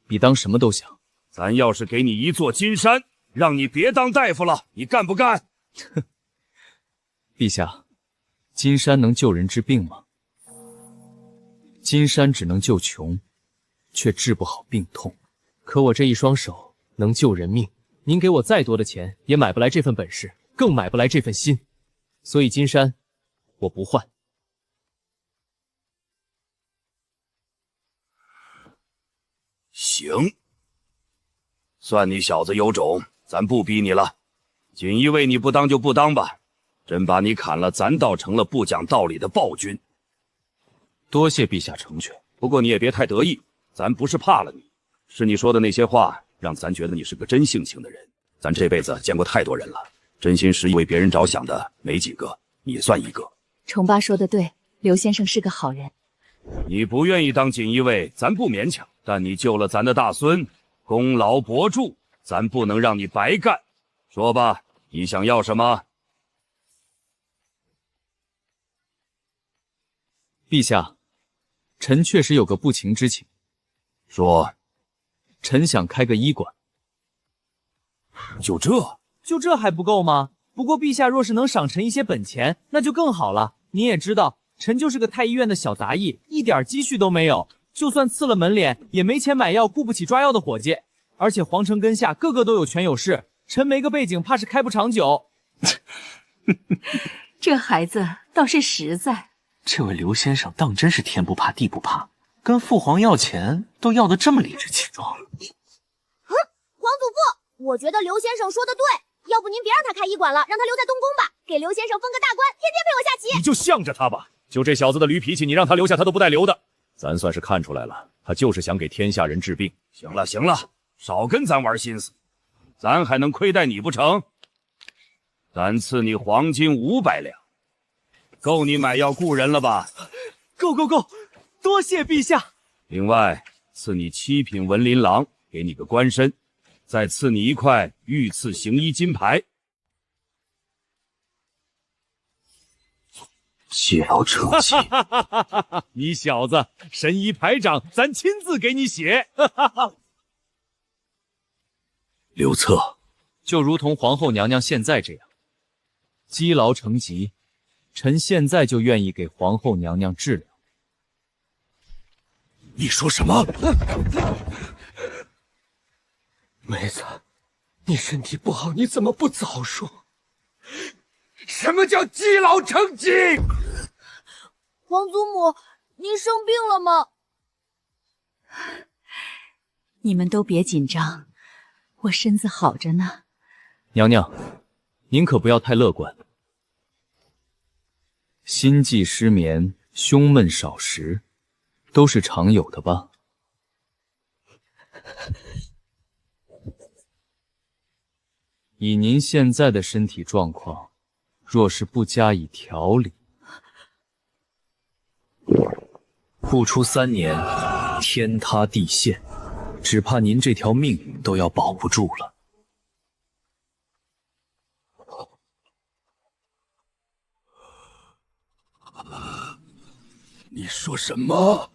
比当什么都想。咱要是给你一座金山，让你别当大夫了，你干不干？陛下，金山能救人治病吗？金山只能救穷，却治不好病痛。可我这一双手能救人命，您给我再多的钱，也买不来这份本事，更买不来这份心。所以金山，我不换。行。算你小子有种，咱不逼你了。锦衣卫你不当就不当吧，朕把你砍了，咱倒成了不讲道理的暴君。多谢陛下成全，不过你也别太得意，咱不是怕了你，是你说的那些话让咱觉得你是个真性情的人。咱这辈子见过太多人了，真心实意为别人着想的没几个，你算一个。崇八说的对，刘先生是个好人。你不愿意当锦衣卫，咱不勉强，但你救了咱的大孙，功劳伯仲，咱不能让你白干。说吧，你想要什么？陛下，臣确实有个不情之请。说。臣想开个医馆。就这还不够吗？不过陛下若是能赏臣一些本钱，那就更好了。您也知道，臣就是个太医院的小杂役，一点积蓄都没有。就算赐了门脸，也没钱买药，雇不起抓药的伙计。而且皇城根下个个都有权有势，臣没个背景，怕是开不长久。这孩子倒是实在。这位刘先生当真是天不怕地不怕，跟父皇要钱都要得这么理直气壮。皇祖父，我觉得刘先生说的对，要不您别让他开医馆了，让他留在东宫吧，给刘先生封个大官，天天陪我下棋。你就向着他吧，就这小子的驴脾气，你让他留下他都不带留的。咱算是看出来了，他就是想给天下人治病。行了行了，少跟咱玩心思，咱还能亏待你不成？咱赐你黄金500两，够你买药雇人了吧？够，多谢陛下。另外赐你7品文林郎，给你个官身，再赐你1块御赐行医金牌。谢老成器，你小子神医排长，咱亲自给你写。刘策，就如同皇后娘娘现在这样，积劳成疾，臣现在就愿意给皇后娘娘治疗。你说什么？妹子，你身体不好，你怎么不早说？什么叫积劳成疾？皇祖母，您生病了吗？你们都别紧张，我身子好着呢。娘娘，您可不要太乐观。心悸失眠、胸闷少食，都是常有的吧？以您现在的身体状况，若是不加以调理，不出3年，天塌地陷，只怕您这条命都要保不住了。你说什么？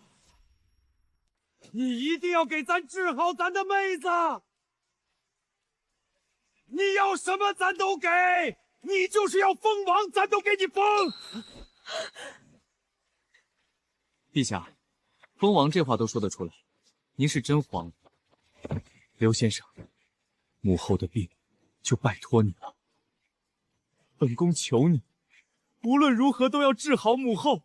你一定要给咱治好咱的妹子！你要什么咱都给，你就是要封王，咱都给你封。陛下，封王这话都说得出来，您是真皇。刘先生，母后的病就拜托你了，本宫求你，无论如何都要治好母后。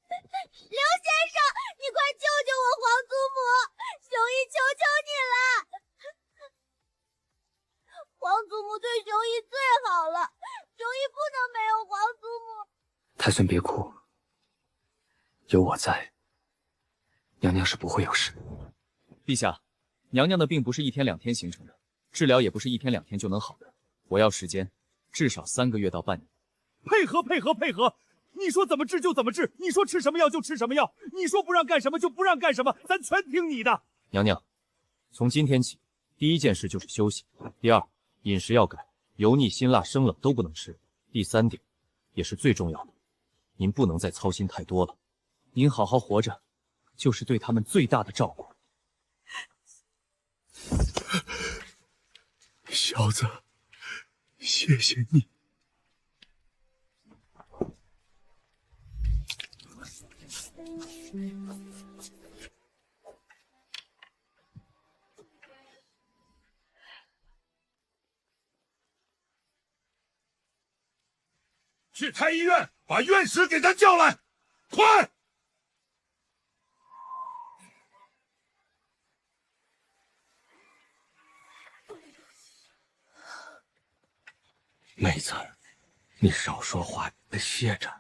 刘先生，你快救救我皇祖母！雄一求求你了！皇祖母对雄一最好了，雄一不能没有皇祖母。太孙别哭，有我在，娘娘是不会有事。陛下，娘娘的病不是一天两天形成的，治疗也不是一天两天就能好的，我要时间，至少3个月到半年。配合！你说怎么治就怎么治，你说吃什么药就吃什么药，你说不让干什么就不让干什么，咱全听你的。娘娘，从今天起，第一件事就是休息。第二，饮食要改，油腻、辛辣、生冷都不能吃。第3点，也是最重要的，您不能再操心太多了。您好好活着，就是对他们最大的照顾。小子，谢谢你。去太医院把院士给他叫来，快！妹子，你少说话，歇着。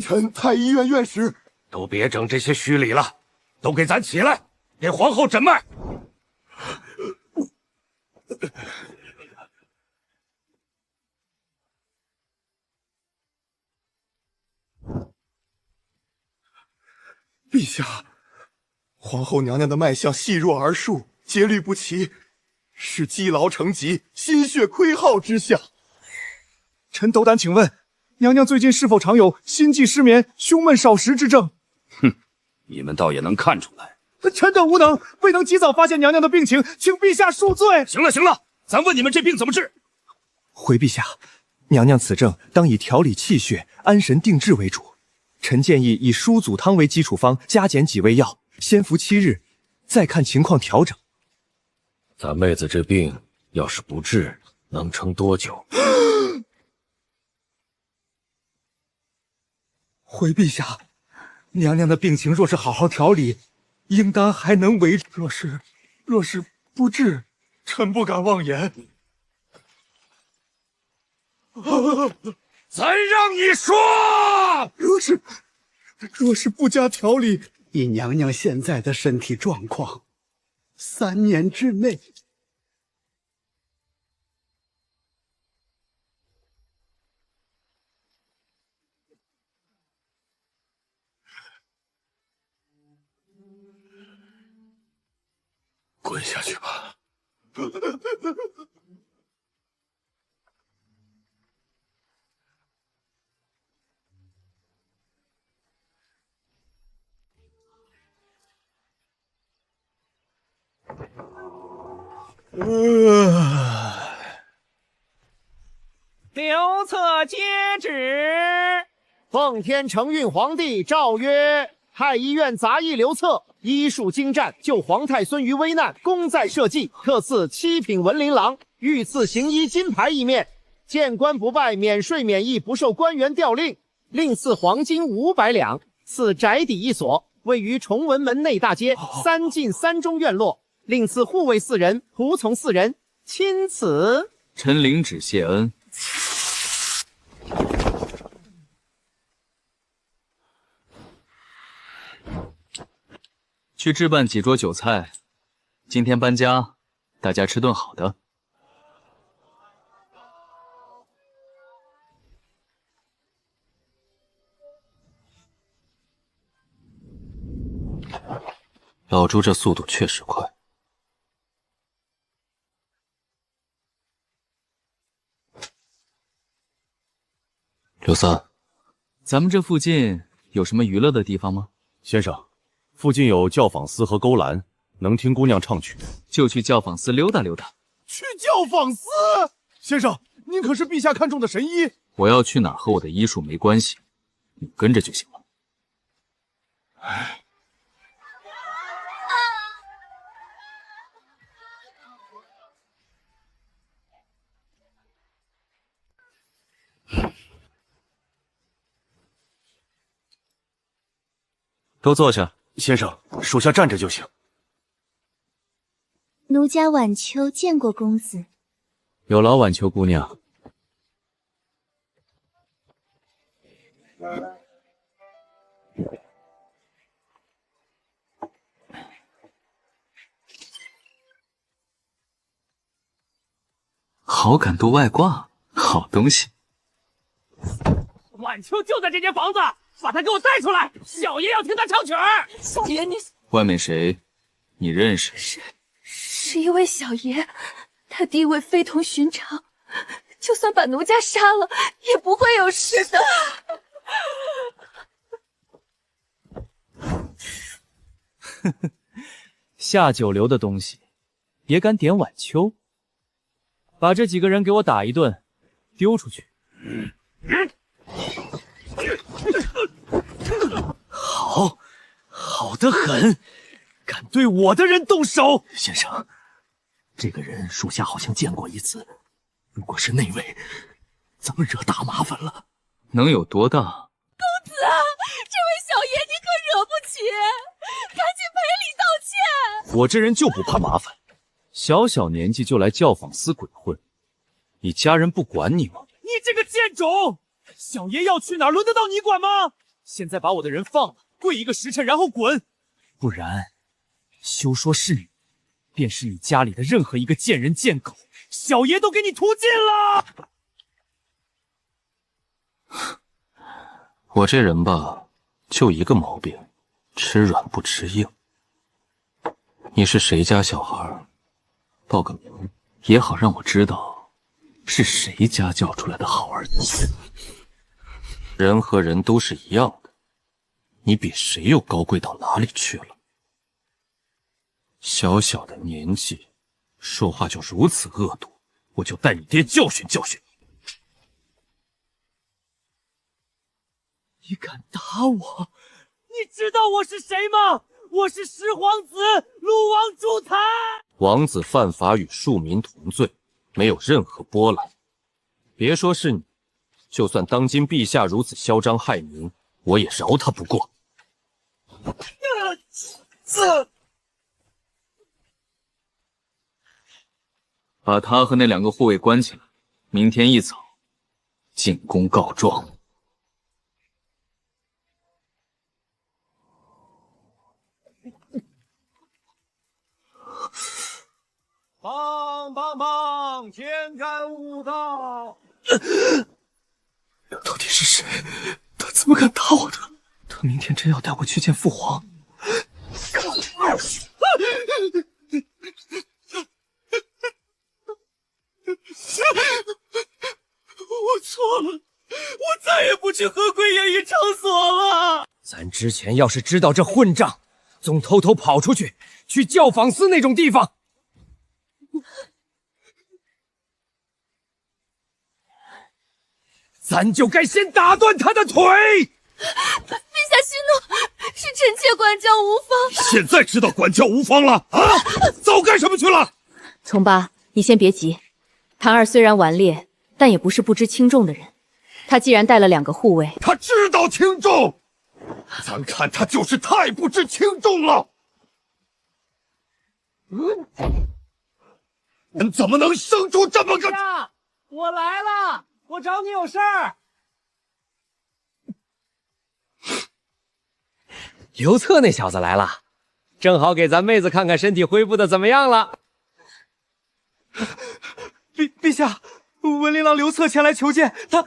陈太医院院士，都别整这些虚礼了，都给咱起来，给皇后诊脉。陛下，皇后娘娘的脉象细弱而数，节律不齐，是积劳成疾、心血亏耗之象。臣斗胆请问，娘娘最近是否常有心悸失眠、胸闷少食之症？哼，你们倒也能看出来。臣等无能，未能及早发现娘娘的病情，请陛下恕罪。行了，咱问你们这病怎么治？回陛下，娘娘此症当以调理气血、安神定志为主。臣建议以疏祖汤为基础方，加减几味药，先服7日，再看情况调整。咱妹子这病要是不治，能撑多久？回陛下，娘娘的病情若是好好调理，应当还能维；若是不治，臣不敢妄言。咱让你说，若是不加调理，以娘娘现在的身体状况，3年之内，滚下去吧！刘策接旨。奉天承运皇帝诏曰：太医院杂役刘策医术精湛，救皇太孙于危难，功在社稷，特赐7品文琳琅，御赐行医金牌1面，见官不拜，免税免役，不受官员调令，另赐黄金500两，赐宅邸1所，位于崇文门内大街3进3中院落，另赐护卫4人，仆从4人，钦此。臣领旨谢恩。去置办几桌酒菜，今天搬家，大家吃顿好的。老朱这速度确实快。刘三，咱们这附近有什么娱乐的地方吗？先生，附近有教坊司和勾栏，能听姑娘唱曲。就去教坊司溜达溜达。去教坊司？先生，您可是陛下看中的神医。我要去哪儿和我的医术没关系，你跟着就行了。都坐下。先生，属下站着就行。奴家晚秋见过公子。有劳晚秋姑娘。好感度外挂，好东西。晚秋就在这间房子，把他给我带出来！小爷要听他唱曲儿。小爷，你外面谁？你认识？是一位小爷，他地位非同寻常，就算把奴家杀了，也不会有事的。下九流的东西，也敢点晚秋？把这几个人给我打一顿，丢出去。好得很，敢对我的人动手！先生，这个人属下好像见过一次，如果是那位，咱们惹大麻烦了。能有多大？公子啊，这位小爷你可惹不起，赶紧赔礼道歉。我这人就不怕麻烦，小小年纪就来教坊司鬼混，你家人不管你吗？你这个贱种！小爷要去哪儿，轮得到你管吗？现在把我的人放了，跪一个时辰，然后滚！不然，休说是你，便是你家里的任何一个贱人贱狗，小爷都给你屠尽了！我这人吧，就一个毛病，吃软不吃硬。你是谁家小孩？报个名，也好让我知道是谁家教出来的好儿子。人和人都是一样的，你比谁又高贵到哪里去了？小小的年纪，说话就如此恶毒，我就带你爹教训教训你。你敢打我？你知道我是谁吗？我是十皇子陆王朱台。王子犯法与庶民同罪，没有任何波澜。别说是你，就算当今陛下如此嚣张害民，我也饶他不过。把他和那2个护卫关起来，明天一早进宫告状。棒，天干物道。到底是谁？他怎么敢打我的？他明天真要带我去见父皇。我错了，我再也不去和贵演艺场所了。咱之前要是知道这混账，总偷偷跑出去，去教坊司那种地方。咱就该先打断他的腿。陛下息怒，是臣妾管教无方。现在知道管教无方了啊？早干什么去了？从八，你先别急。谭二虽然顽劣，但也不是不知轻重的人。他既然带了2个护卫，他知道轻重，咱看他就是太不知轻重了。人怎么能生出这么个？我来了，我找你有事儿。刘策那小子来了，正好给咱妹子看看身体恢复的怎么样了。陛下，文琳郎刘策前来求见他。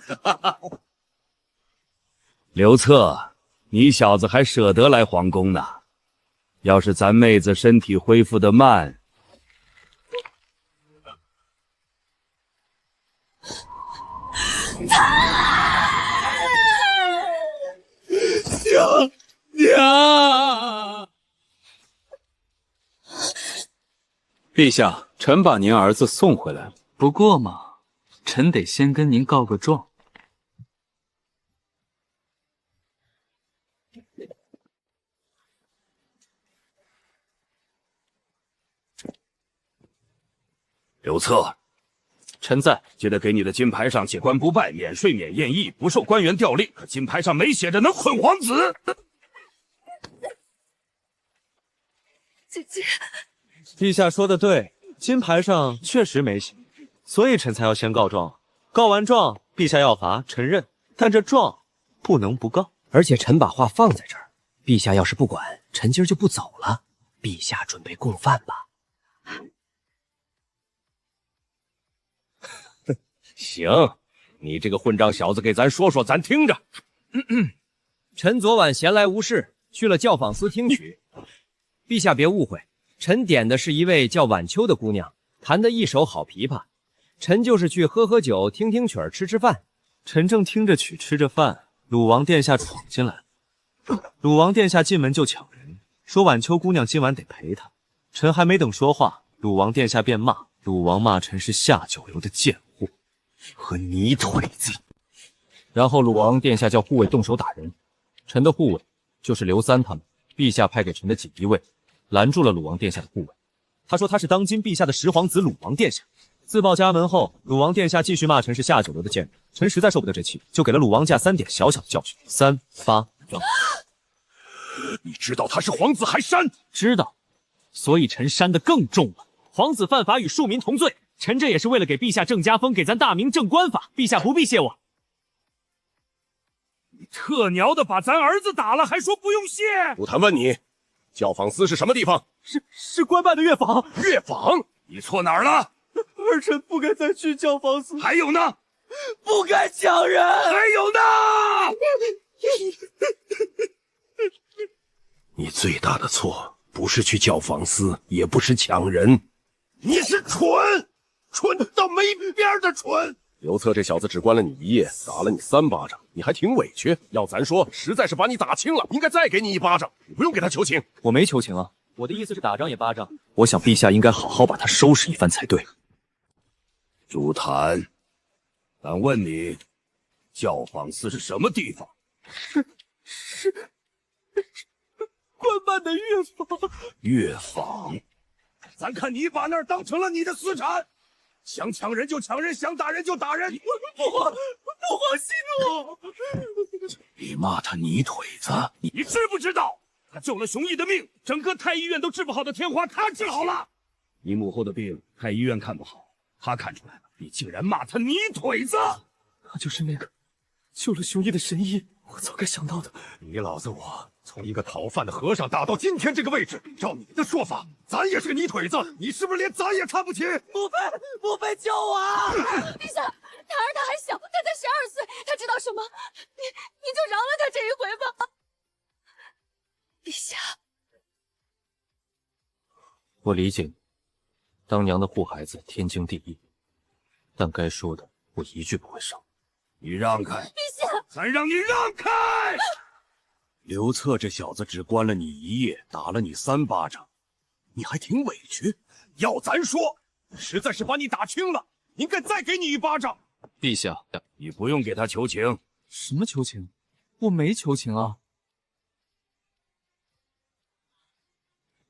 刘策，你小子还舍得来皇宫呢？要是咱妹子身体恢复得慢，啊！陛下，臣把您儿子送回来了。不过嘛，臣得先跟您告个状。刘策，臣在。记得给你的金牌上写官不拜，免税免宴役，不受官员调令。可金牌上没写着能捆皇子。姐姐，陛下说的对，金牌上确实没写，所以臣才要先告状。告完状，陛下要罚，臣认。但这状不能不告。而且臣把话放在这儿，陛下要是不管，臣今儿就不走了。陛下准备供饭吧。行，你这个混账小子，给咱说说，咱听着。臣昨晚闲来无事，去了教坊司听曲。陛下别误会，臣点的是一位叫晚秋的姑娘，弹得一手好琵琶。臣就是去喝喝酒，听听曲儿，吃吃饭。臣正听着曲，吃着饭，鲁王殿下闯进来。鲁王殿下进门就抢人，说晚秋姑娘今晚得陪他。臣还没等说话，鲁王殿下便骂。鲁王骂臣是下九流的贱货和泥腿子。然后鲁王殿下叫护卫动手打人，臣的护卫就是刘三他们，陛下派给臣的锦衣卫拦住了鲁王殿下的护卫。他说他是当今陛下的十皇子鲁王殿下。自报家门后，鲁王殿下继续骂臣是下九流的贱人。臣实在受不得这气，就给了鲁王驾3点小小的教训：3、8、让。你知道他是皇子还删？知道，所以臣删的更重了。皇子犯法与庶民同罪，臣这也是为了给陛下正家风，给咱大明正官法。陛下不必谢我。你特鸟的把咱儿子打了，还说不用谢？武谭问你，教坊司是什么地方？是官办的乐坊。乐坊？你错哪儿了？儿臣不该再去教坊司。还有呢？不该抢人。还有呢？你最大的错不是去教坊司，也不是抢人，你是蠢，蠢到没边的蠢。刘策这小子只关了你1夜，打了你3巴掌，你还挺委屈。要咱说，实在是把你打轻了，应该再给你1巴掌。你不用给他求情。我没求情啊，我的意思是打仗也巴掌。我想陛下应该好好把他收拾一番才对。朱谭，敢问你，教坊司是什么地方？是官办的乐坊。乐坊？咱看你把那儿当成了你的私产，想抢人就抢人，想打人就打人。父皇息怒！你骂他泥腿子，你知不知道？他救了熊毅的命，整个太医院都治不好的天花，他治好了。你母后的病，太医院看不好，他看出来了。你竟然骂他泥腿子！他就是那个救了熊毅的神医，我早该想到的。你老子我从一个讨饭的和尚打到今天这个位置，照你的说法，咱也是个泥腿子，你是不是连咱也看不起？母妃救我啊！陛下，他还小，他才12岁，他知道什么？你就饶了他这一回吧。陛下，我理解你，当娘的护孩子天经地义，但该说的我一句不会少。你让开！陛下，咱让你让开！刘策这小子只关了你1夜，打了你3巴掌，你还挺委屈。要咱说，实在是把你打轻了，应该再给你1巴掌。陛下，你不用给他求情。什么求情？我没求情啊。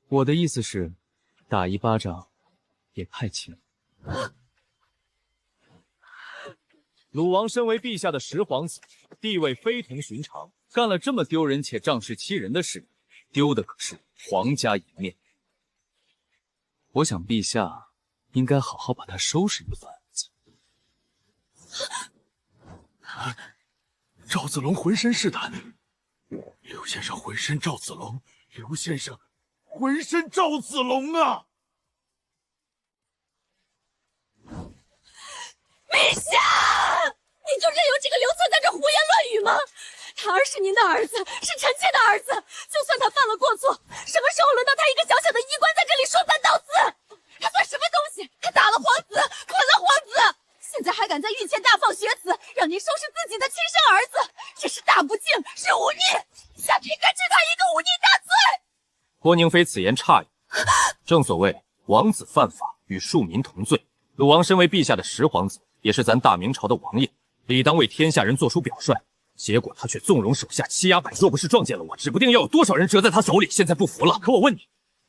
我的意思是，打1巴掌也太轻。鲁王身为陛下的10皇子，地位非同寻常，干了这么丢人且仗势欺人的事，丢的可是皇家颜面。我想陛下应该好好把他收拾一番。赵子龙浑身是胆，刘先生浑身赵子龙，刘先生浑身赵子龙啊！陛下，你就任由这个刘策在这胡言乱语吗？他儿是您的儿子，是臣妾的儿子，就算他犯了过错，什么时候轮到他一个小小的医官在这里说三道四？他算什么东西？他打了皇子，捆了皇子，现在还敢在御前大放厥词，让您收拾自己的亲生儿子，这是大不敬，是忤逆！下必该治他一个忤逆大罪。郭宁妃此言差矣。正所谓王子犯法与庶民同罪。鲁王身为陛下的十皇子，也是咱大明朝的王爷，理当为天下人做出表率。结果他却纵容手下欺压百姓，若不是撞见了我，指不定要有多少人折在他手里。现在不服了。可我问你，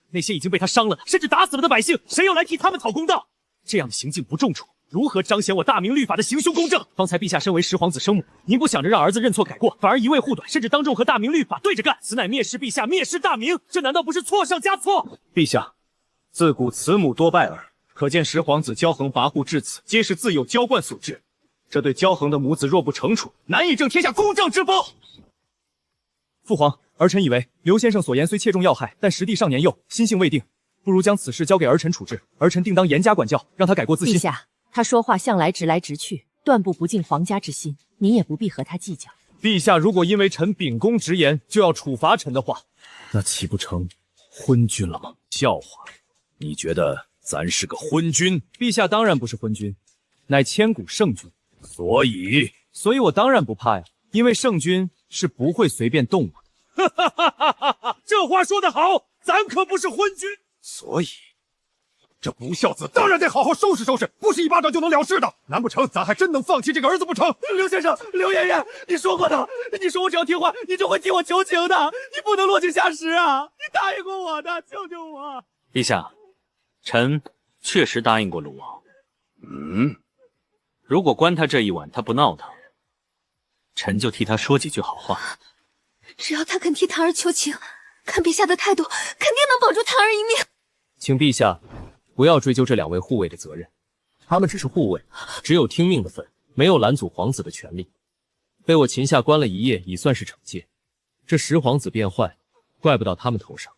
那些已经被他伤了，甚至打死了的百姓，谁又来替他们讨公道？这样的行径不重处，如何彰显我大明律法的行凶公正？方才陛下身为十皇子生母，您不想着让儿子认错改过，反而一味护短，甚至当众和大明律法对着干，此乃蔑视陛下，蔑视大明，这难道不是错上加错？陛下，自古慈母多败儿，可见十皇子骄横跋扈至此，皆是自有娇惯所致。这对骄横的母子若不惩处，难以正天下公正之风。父皇，儿臣以为刘先生所言虽切中要害，但时地尚年幼，心性未定，不如将此事交给儿臣处置，儿臣定当严加管教，让他改过自新。陛下，他说话向来直来直去，断不尽皇家之心，您也不必和他计较。陛下如果因为臣秉公直言就要处罚臣的话，那岂不成昏君了吗？笑话！你觉得咱是个昏君？陛下当然不是昏君，乃千古圣君。所以我当然不怕呀，因为圣君是不会随便动我的。哈哈哈哈哈！这话说得好，咱可不是昏君。所以，这不孝子当然得好好收拾收拾，不是一巴掌就能了事的。难不成咱还真能放弃这个儿子不成？刘先生，刘爷爷，你说过的，你说我只要听话，你就会替我求情的，你不能落井下石啊！你答应过我的，救救我！陛下，臣确实答应过鲁王。如果关他这一晚他不闹腾，臣就替他说几句好话。只要他肯替檀儿求情，看陛下的态度，肯定能保住檀儿一命。请陛下不要追究这两位护卫的责任，他们只是护卫，只有听命的份，没有拦阻皇子的权利。被我擒下关了一夜，已算是惩戒。这十皇子变坏，怪不到他们头上，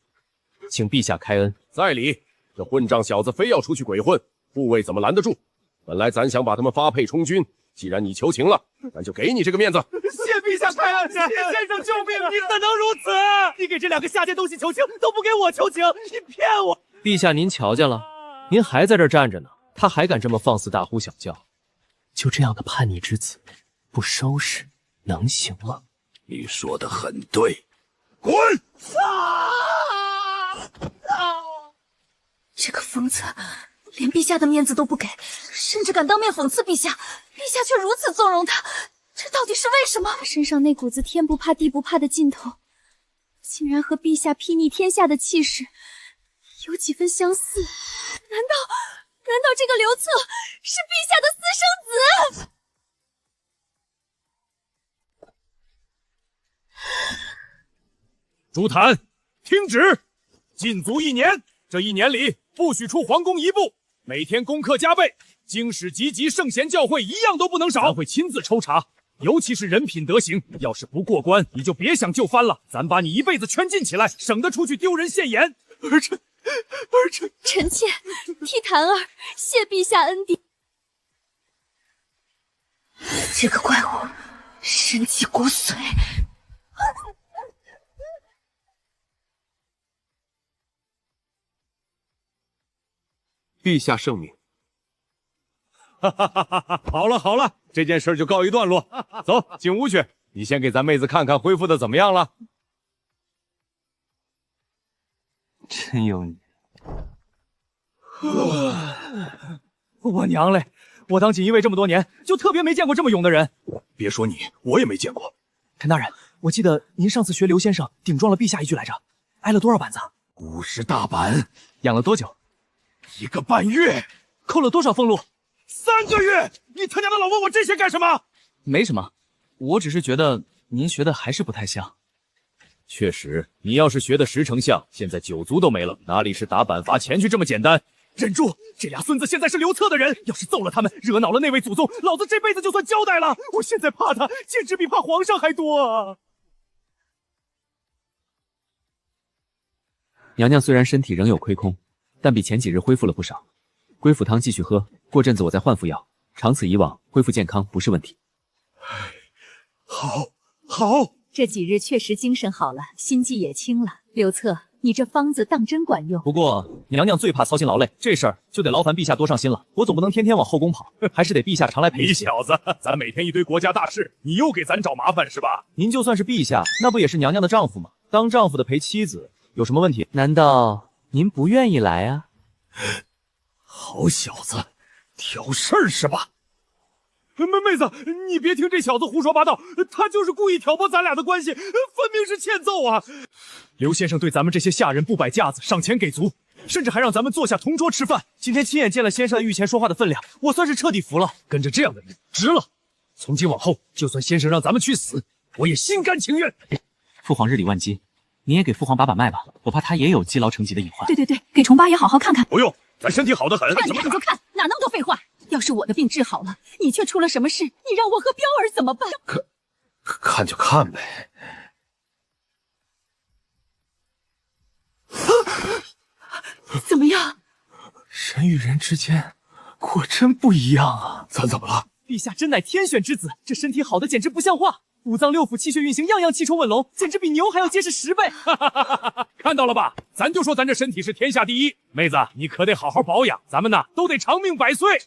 请陛下开恩。在理，这混账小子非要出去鬼混，护卫怎么拦得住？本来咱想把他们发配充军，既然你求情了，咱就给你这个面子。谢陛下开恩，谢先生救命！你怎能如此？你给这两个下贱东西求情，都不给我求情，你骗我！陛下，您瞧见了，您还在这儿站着呢，他还敢这么放肆大呼小叫，就这样的叛逆之子，不收拾能行吗？你说的很对，滚！这个疯子，连陛下的面子都不给，甚至敢当面讽刺陛下，陛下却如此纵容他，这到底是为什么？他身上那股子天不怕地不怕的劲头，竟然和陛下睥睨天下的气势有几分相似。难道这个刘策是陛下的私生子？朱檀，听旨，禁足1年。这1年里，不许出皇宫一步，每天功课加倍，经史籍籍圣贤教诲一样都不能少。咱会亲自抽查，尤其是人品德行，要是不过关，你就别想就范了。咱把你一辈子圈禁起来，省得出去丢人现眼。儿臣臣妾替檀儿谢陛下恩典。这个怪物身脊骨髓。陛下圣明。哈哈哈哈哈！好了好了，这件事就告一段落。走进屋去，你先给咱妹子看看恢复的怎么样了。真有你！我娘嘞！我当锦衣卫这么多年，就特别没见过这么勇的人。别说你，我也没见过。陈大人，我记得您上次学刘先生顶撞了陛下一句来着，挨了多少板子？50大板。养了多久？1个半月。扣了多少俸禄？3个月。你他娘的老问我这些干什么？没什么，我只是觉得您学的还是不太像。确实，你要是学的10成像，现在9族都没了，哪里是打板罚钱去这么简单？忍住！这俩孙子现在是刘策的人，要是揍了他们，惹恼了那位祖宗，老子这辈子就算交代了。我现在怕他，简直比怕皇上还多啊！娘娘虽然身体仍有亏空，但比前几日恢复了不少。归府汤继续喝，过阵子我再换副药，长此以往，恢复健康不是问题。好。这几日确实精神好了，心悸也轻了。刘策，你这方子当真管用？不过娘娘最怕操心劳累，这事儿就得劳烦陛下多上心了。我总不能天天往后宫跑，还是得陛下常来陪。你小子，咱每天一堆国家大事，你又给咱找麻烦是吧？您就算是陛下，那不也是娘娘的丈夫吗？当丈夫的陪妻子有什么问题？难道您不愿意来啊？好小子，挑事儿是吧？妹子，你别听这小子胡说八道，他就是故意挑拨咱俩的关系，分明是欠揍啊！刘先生对咱们这些下人不摆架子，赏钱给足，甚至还让咱们坐下同桌吃饭。今天亲眼见了先生在御前说话的分量，我算是彻底服了。跟着这样的人，值了。从今往后，就算先生让咱们去死，我也心甘情愿。父皇日理万机，你也给父皇把脉吧，我怕他也有积劳成疾的隐患。对，给重八爷好好看看。不用，咱身体好得很。看你看就看，哪那么多废话？要是我的病治好了，你却出了什么事，你让我和彪儿怎么办？看就看呗。怎么样？人与人之间果真不一样啊！咱怎么了？陛下真乃天选之子，这身体好的简直不像话，五脏六腑气血运行，样样气冲稳隆，简直比牛还要结实10倍。看到了吧？咱就说咱这身体是天下第一，妹子你可得好好保养，咱们呢都得长命百岁。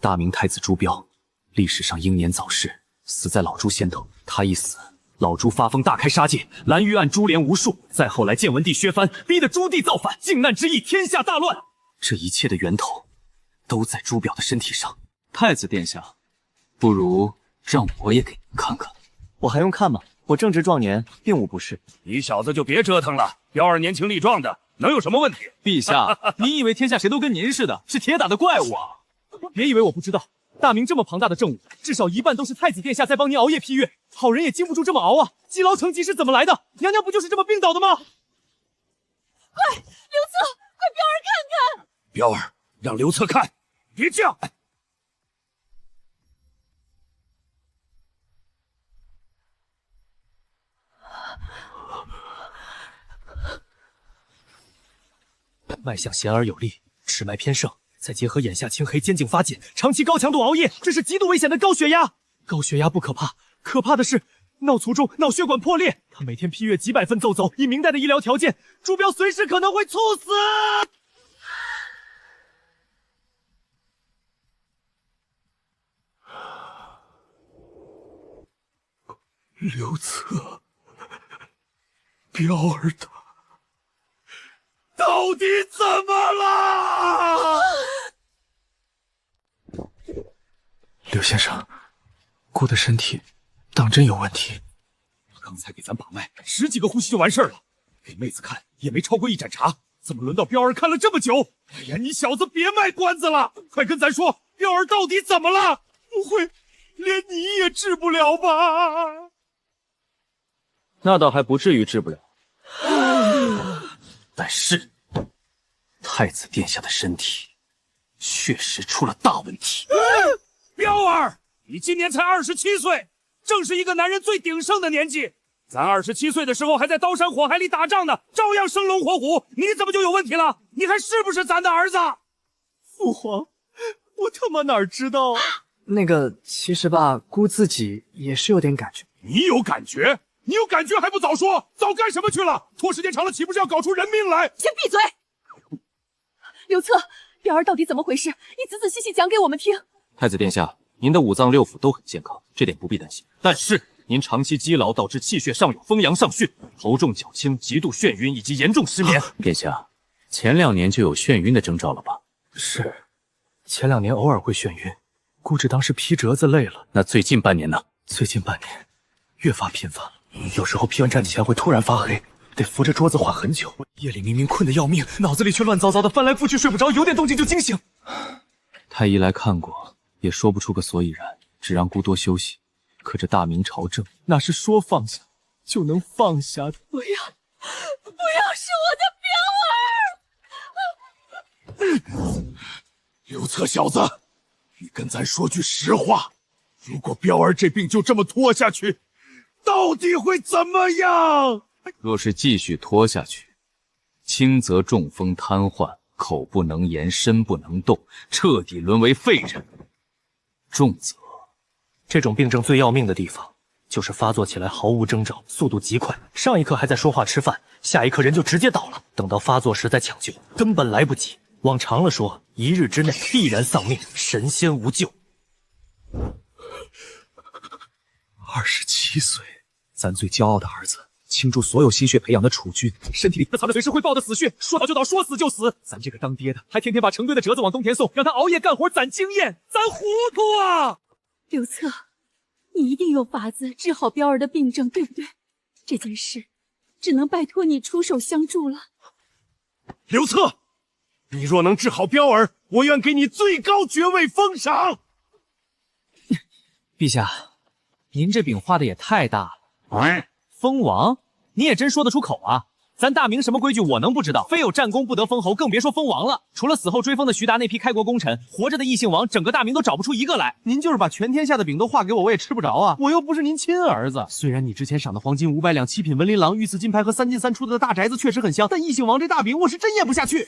大明太子朱标，历史上英年早逝，死在老朱先头。他一死，老朱发疯大开杀戒，蓝玉案株连无数。再后来建文帝削藩，逼得朱棣造反，靖难之役，天下大乱。这一切的源头，都在朱表的身体上。太子殿下，不如让我也给您看看。我还用看吗？我正值壮年，并无不适。你小子就别折腾了，彪儿年轻力壮的，能有什么问题？陛下，您以为天下谁都跟您似的，是铁打的怪物啊？别以为我不知道，大明这么庞大的政务，至少一半都是太子殿下在帮您熬夜批阅，好人也经不住这么熬啊！积劳成疾是怎么来的？娘娘不就是这么病倒的吗？快，刘策，快彪儿看看！彪儿，让刘策看，别犟！脉象弦而有力，尺脉偏盛。再结合眼下青黑，肩颈发紧，长期高强度熬夜，这是极度危险的高血压。高血压不可怕，可怕的是脑卒中、脑血管破裂。他每天批阅几百份奏奏，以明代的医疗条件，朱标随时可能会猝死。刘策，彪儿他到底怎么了？刘先生，姑的身体当真有问题。刚才给咱把脉，10几个呼吸就完事儿了，给妹子看也没超过1盏茶，怎么轮到彪儿看了这么久？哎呀，你小子别卖关子了，快跟咱说，彪儿到底怎么了？不会连你也治不了吧？那倒还不至于治不了，但是太子殿下的身体确实出了大问题。彪儿，你今年才27岁，正是一个男人最鼎盛的年纪。咱27岁的时候还在刀山火海里打仗呢，照样生龙活虎。你怎么就有问题了？你还是不是咱的儿子？父皇，我他妈哪知道啊！那个，其实吧，姑自己也是有点感觉。你有感觉？你有感觉还不早说？早干什么去了？拖时间长了，岂不是要搞出人命来？先闭嘴！刘策，彪儿到底怎么回事？你仔仔细细讲给我们听。太子殿下，您的五脏六腑都很健康，这点不必担心。但是您长期积劳导致气血上涌，风阳上训，头重脚轻，极度眩晕以及严重失眠。殿下，前2年就有眩晕的征兆了吧？是，前2年偶尔会眩晕，姑只当是批折子累了。那最近半年呢？最近半年越发频繁了，有时候批完站前会突然发黑，得扶着桌子缓很久。夜里明明困得要命，脑子里却乱糟糟的，翻来覆去睡不着，有点动静就惊醒。太医来看过，也说不出个所以然，只让姑多休息。可这大明朝政哪是说放下就能放下的？不要是我的彪儿！刘策小子，你跟咱说句实话，如果彪儿这病就这么拖下去，到底会怎么样？若是继续拖下去，轻则中风瘫痪，口不能言，身不能动，彻底沦为废人；重则这种病症最要命的地方，就是发作起来毫无征兆，速度极快，上一刻还在说话吃饭，下一刻人就直接倒了。等到发作时再抢救，根本来不及。往长了说，1日之内必然丧命，神仙无救。27岁，咱最骄傲的儿子，倾注所有心血培养的储君，身体里藏着随时会爆的死穴，说倒就倒，说死就死。咱这个当爹的，还天天把成堆的折子往东田送，让他熬夜干活攒经验，咱糊涂啊！刘策，你一定有法子治好彪儿的病症，对不对？这件事只能拜托你出手相助了。刘策，你若能治好彪儿，我愿给你最高爵位封赏。陛下，您这饼画的也太大了。封王，你也真说得出口啊！咱大明什么规矩我能不知道？非有战功不得封侯，更别说封王了。除了死后追封的徐达那批开国功臣，活着的异姓王，整个大明都找不出一个来。您就是把全天下的饼都画给我，我也吃不着啊！我又不是您亲儿子。虽然你之前赏的黄金500两、7品文林郎、御赐金牌和3进3出的大宅子确实很香，但异姓王这大饼我是真咽不下去。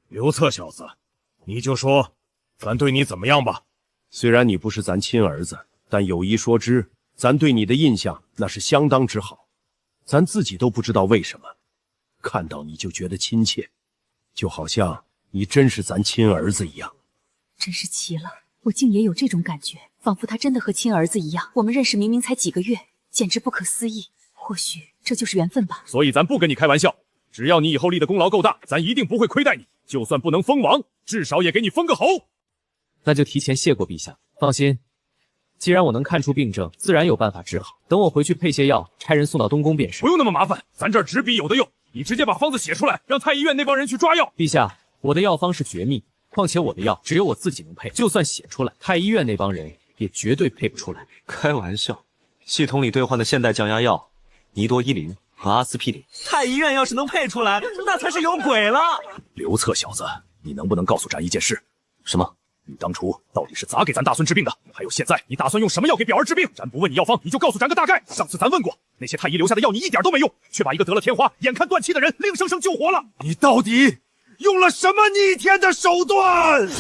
刘策小子，你就说咱对你怎么样吧。虽然你不是咱亲儿子，但有一说之，咱对你的印象那是相当之好，咱自己都不知道为什么，看到你就觉得亲切，就好像你真是咱亲儿子一样。真是奇了，我竟也有这种感觉，仿佛他真的和亲儿子一样。我们认识明明才几个月，简直不可思议。或许这就是缘分吧。所以咱不跟你开玩笑，只要你以后立的功劳够大，咱一定不会亏待你，就算不能封王，至少也给你封个侯。那就提前谢过陛下。放心，既然我能看出病症，自然有办法治好。等我回去配些药，差人送到东宫便是。不用那么麻烦，咱这儿纸笔有的用，你直接把方子写出来，让太医院那帮人去抓药。陛下，我的药方是绝密，况且我的药只有我自己能配，就算写出来，太医院那帮人也绝对配不出来。开玩笑，系统里兑换的现代降压药尼多伊林和阿司匹林，太医院要是能配出来，那才是有鬼了。刘策小子，你能不能告诉咱一件事？什么？你当初到底是咋给咱大孙治病的？还有现在你打算用什么药给表儿治病？咱不问你药方，你就告诉咱个大概。上次咱问过，那些太医留下的药你一点都没用，却把一个得了天花、眼看断气的人硬生生救活了。你到底用了什么逆天的手段？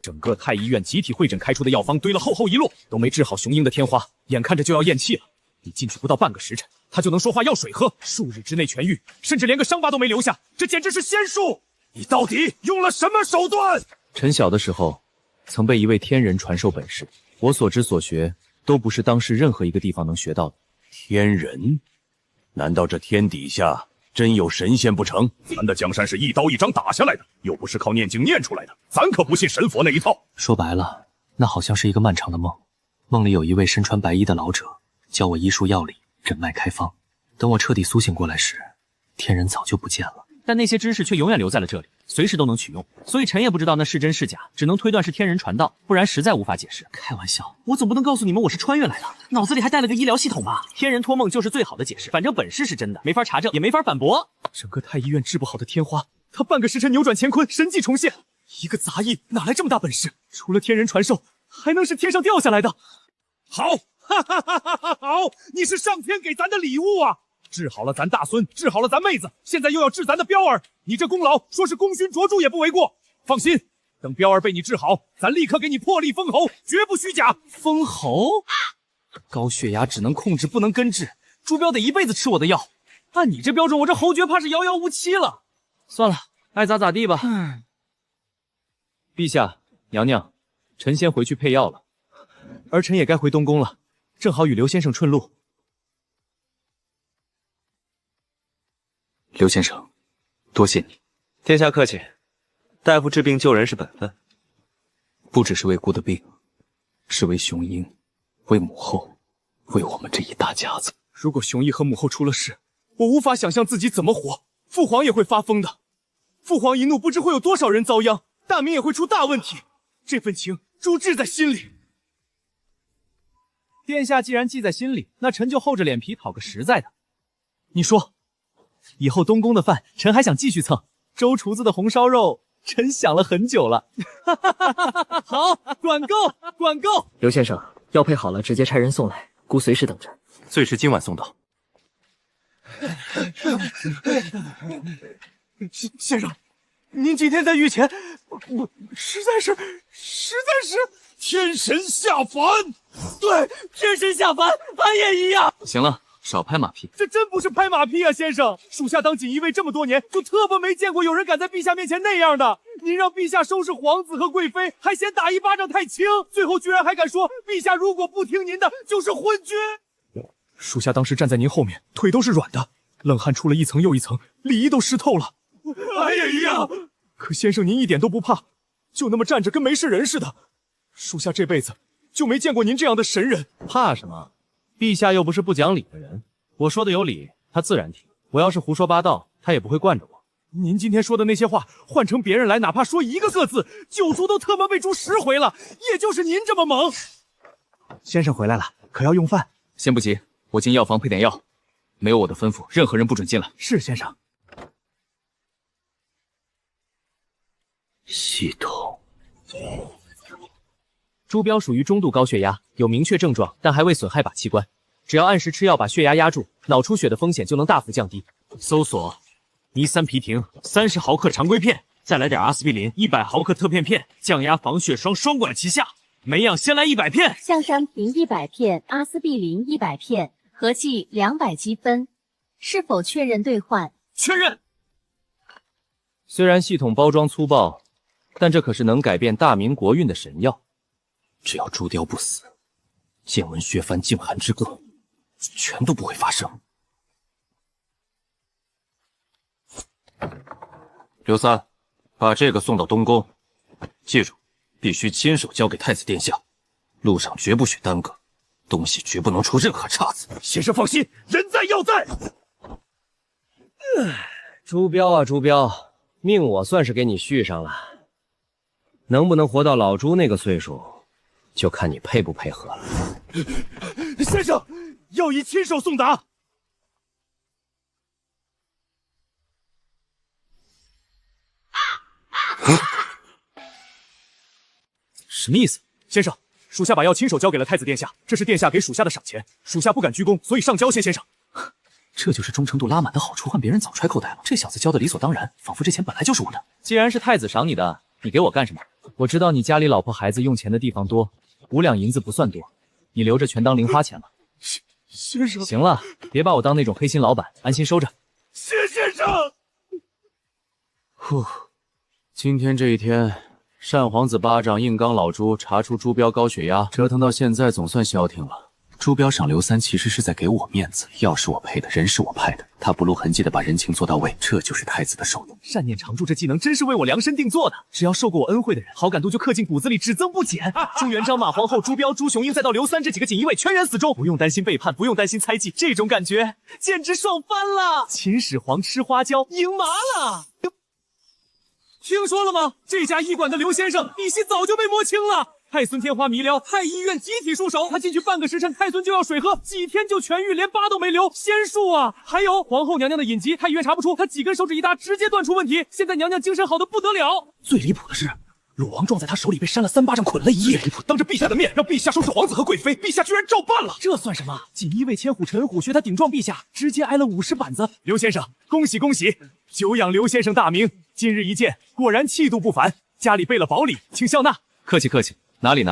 整个太医院集体会诊开出的药方堆了厚厚一摞，都没治好雄鹰的天花，眼看着就要咽气了。你进去不到半个时辰，他就能说话要水喝，数日之内痊愈，甚至连个伤疤都没留下，这简直是仙术！你到底用了什么手段？臣小的时候，曾被一位天人传授本事，我所知所学，都不是当世任何一个地方能学到的。天人？难道这天底下真有神仙不成？咱的江山是一刀一掌打下来的，又不是靠念经念出来的，咱可不信神佛那一套。说白了，那好像是一个漫长的梦，梦里有一位身穿白衣的老者，教我医术药理、诊脉开方。等我彻底苏醒过来时，天人早就不见了，但那些知识却永远留在了这里，随时都能取用。所以臣也不知道那是真是假，只能推断是天人传道，不然实在无法解释。开玩笑，我总不能告诉你们我是穿越来的，脑子里还带了个医疗系统吧？天人托梦就是最好的解释，反正本事是真的，没法查证，也没法反驳。整个太医院治不好的天花，他半个时辰扭转乾坤，神迹重现。一个杂役哪来这么大本事？除了天人传授，还能是天上掉下来的？好，哈哈哈哈哈！好，你是上天给咱的礼物啊！治好了咱大孙，治好了咱妹子，现在又要治咱的彪儿，你这功劳说是功勋卓著也不为过。放心，等彪儿被你治好，咱立刻给你破例封侯，绝不虚假。封侯？高血压只能控制不能根治，朱标得一辈子吃我的药。按你这标准，我这侯爵怕是遥遥无期了。算了，爱咋咋地吧。陛下、娘娘，臣先回去配药了，儿臣也该回东宫了，正好与刘先生顺路。刘先生，多谢你。殿下客气，大夫治病救人是本分，不只是为姑的病，是为雄鹰，为母后，为我们这一大家子。如果雄毅和母后出了事，我无法想象自己怎么活。父皇也会发疯的，父皇一怒，不知会有多少人遭殃，大明也会出大问题。这份情，朱志在心里。殿下既然记在心里，那臣就厚着脸皮讨个实在的。你说，以后东宫的饭，臣还想继续蹭。周厨子的红烧肉，臣想了很久了。好，管够，管够。刘先生，药配好了，直接差人送来，姑随时等着。最迟今晚送到。先生，您今天在御前，实在是天神下凡。对，天神下凡，俺也一样。行了，少拍马屁。这真不是拍马屁啊，先生！属下当锦衣卫这么多年，就特么没见过有人敢在陛下面前那样的。您让陛下收拾皇子和贵妃，还嫌打一巴掌太轻，最后居然还敢说陛下如果不听您的，就是昏君。属下当时站在您后面，腿都是软的，冷汗出了一层又一层，礼衣都湿透了。俺也一样。可先生您一点都不怕，就那么站着跟没事人似的。属下这辈子就没见过您这样的神人。怕什么？陛下又不是不讲理的人，我说的有理，他自然听。我要是胡说八道，他也不会惯着我。您今天说的那些话，换成别人来，哪怕说一个字，九族都特么被诛10回了。也就是您这么猛。先生回来了，可要用饭？先不急，我进药房配点药。没有我的吩咐，任何人不准进来。是，先生。系统。朱标属于中度高血压，有明确症状，但还未损害靶器官。只要按时吃药，把血压压住，脑出血的风险就能大幅降低。搜索尼三皮停30毫克常规片，再来点阿司匹林100毫克特片片，降压防血霜双管齐下。每样先来100片。象山平100片，阿司匹林100片，合计200积分。是否确认兑换？确认。虽然系统包装粗暴，但这可是能改变大明国运的神药。只要朱雕不死，剑文、削藩、静寒之恶全都不会发生。刘三，把这个送到东宫，记住，必须亲手交给太子殿下，路上绝不许耽搁，东西绝不能出任何岔子。先生放心，人在药在。朱标啊，朱标，命我算是给你续上了，能不能活到老朱那个岁数，就看你配不配合了。先生，药医亲手送达。什么意思？先生，属下把药亲手交给了太子殿下，这是殿下给属下的赏钱，属下不敢鞠躬，所以上交先生。这就是忠诚度拉满的好处，换别人早揣口袋了。这小子交的理所当然，仿佛这钱本来就是我的。既然是太子赏你的，你给我干什么？我知道你家里老婆孩子用钱的地方多，5两银子不算多，你留着全当零花钱了。先生，行了，别把我当那种黑心老板，安心收着。谢先生。呼，今天这一天，单皇子巴掌硬刚老朱，查出朱标高血压，折腾到现在总算消停了。朱标赏刘三其实是在给我面子，药是我配的，人是我派的，他不露痕迹的把人情做到位，这就是太子的受用。善念常驻这技能真是为我量身定做的，只要受过我恩惠的人，好感度就刻进骨子里，只增不减。朱元璋、马皇后、朱标、朱雄英，再到刘三这几个锦衣卫，全员死忠，不用担心背叛，不用担心猜忌，这种感觉简直爽翻了！秦始皇吃花椒，赢麻了。听说了吗？这家医馆的刘先生底细早就被摸清了。太孙天花迷疗，太医院集体束手。他进去半个时辰，太孙就要水喝，几天就痊愈，连疤都没留，仙术啊！还有皇后娘娘的隐疾，太医院查不出，他几根手指一搭，直接断出问题。现在娘娘精神好的不得了。最离谱的是，鲁王撞在他手里被扇了3巴掌，捆了一夜。离谱，当着陛下的面让陛下收拾皇子和贵妃，陛下居然照办了。这算什么？锦衣卫千虎陈虎学他顶撞陛下，直接挨了50板子。刘先生，恭喜恭喜！久仰刘先生大名，今日一见，果然气度不凡。家里备了宝礼，请笑纳。客气客气。哪里，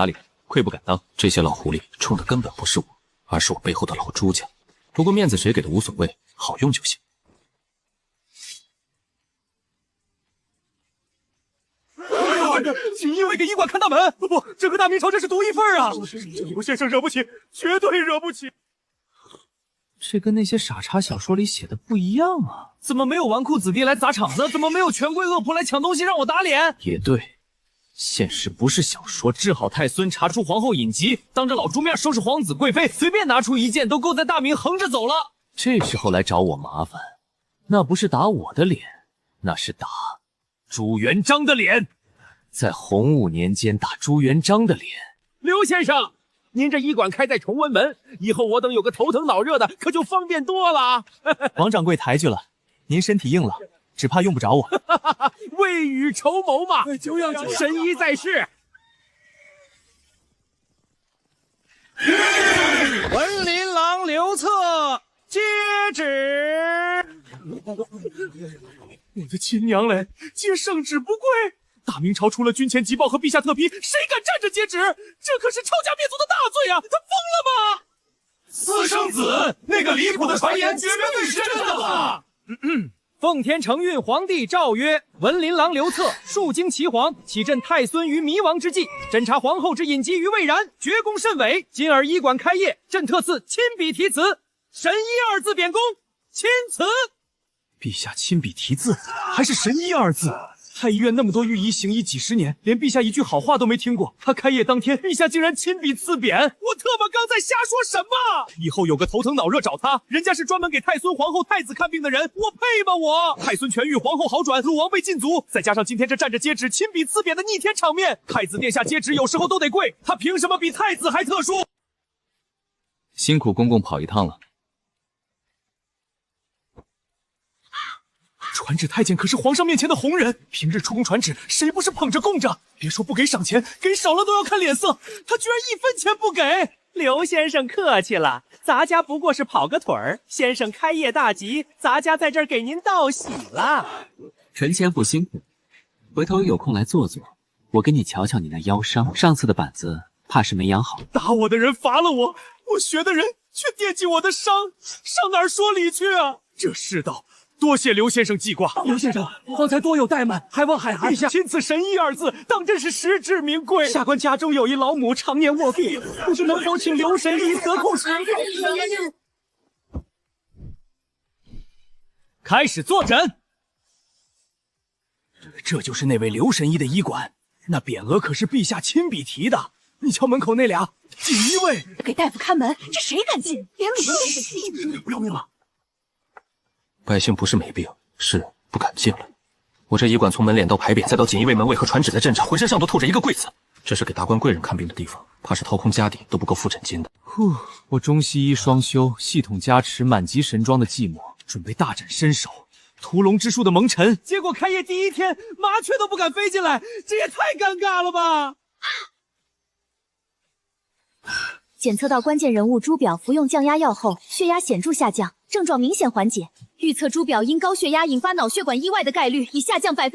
愧不敢当。这些老狐狸冲的根本不是我，而是我背后的老朱家。不过面子谁给的无所谓，好用就行。锦衣卫给医馆看大门，不，整个大明朝这是独一份啊！这刘先生惹不起，绝对惹不起。这跟那些傻叉小说里写的不一样啊！怎么没有纨绔子弟来砸场子？怎么没有权贵恶仆来抢东西让我打脸？也对。现实不是小说，治好太孙，查出皇后隐疾，当着老朱面收拾皇子贵妃，随便拿出一件都够在大明横着走了。这时候来找我麻烦，那不是打我的脸，那是打朱元璋的脸。在洪武年间打朱元璋的脸。刘先生，您这医馆开在崇文门，以后我等有个头疼脑热的，可就方便多了。王掌柜抬举了，您身体硬朗，只怕用不着我。未雨绸缪嘛，神医在世。文林郎刘策接旨。我的亲娘嘞，接圣旨不贵！大明朝除了军前急报和陛下特批，谁敢站着接旨？这可是抄家灭族的大罪啊！他疯了吗？私生子，那个离谱的传言绝对是真的吧？奉天承运皇帝诏曰：文林郎刘策数经齐皇，启镇太孙于迷亡之际，侦查皇后之隐疾于未然，绝功甚伟。今儿医馆开业，朕特赐亲笔题词，神医二字贬功，钦此。陛下亲笔题字，还是神医二字。太医院那么多御医行医几十年，连陛下一句好话都没听过。他开业当天，陛下竟然亲笔赐匾，我特么刚在瞎说什么？以后有个头疼脑热找他，人家是专门给太孙、皇后、太子看病的人，我配吗我？太孙痊愈，皇后好转，鲁王被禁足，再加上今天这站着接旨、亲笔赐匾的逆天场面，太子殿下接旨有时候都得跪，他凭什么比太子还特殊？辛苦公公跑一趟了。传旨太监可是皇上面前的红人，平日出宫传旨，谁不是捧着供着？别说不给赏钱，给少了都要看脸色。他居然1分钱不给！刘先生客气了，咱家不过是跑个腿儿。先生开业大吉，咱家在这儿给您道喜了。臣前不辛苦，回头有空来坐坐，我给你瞧瞧你那腰伤，上次的板子怕是没养好。打我的人罚了我，我学的人却惦记我的伤，上哪儿说理去啊？这世道。多谢刘先生记挂，刘先生方才多有怠慢，还望海涵陛下亲赐神医二字，当真是实至名归。下官家中有一老母常年卧病，不知能否请刘神医得空时。开始坐诊。这就是那位刘神医的医馆，那匾额可是陛下亲笔题的。你瞧门口那俩，锦衣卫给大夫看门，这谁敢进？连鲁都是气，不要命了！百姓不是没病，是不敢进了。我这医馆从门脸到牌匾，再到锦衣卫门卫和传旨的阵仗，浑身上都透着一个贵字。这是给达官贵人看病的地方，怕是掏空家底都不够付诊金的。我中西医双修，系统加持，满级神装的寂寞，准备大展身手。屠龙之术的蒙尘，结果开业第一天，麻雀都不敢飞进来，这也太尴尬了吧！检测到关键人物朱表服用降压药后，血压显著下降，症状明显缓解。预测朱表因高血压引发脑血管意外的概率已下降73%。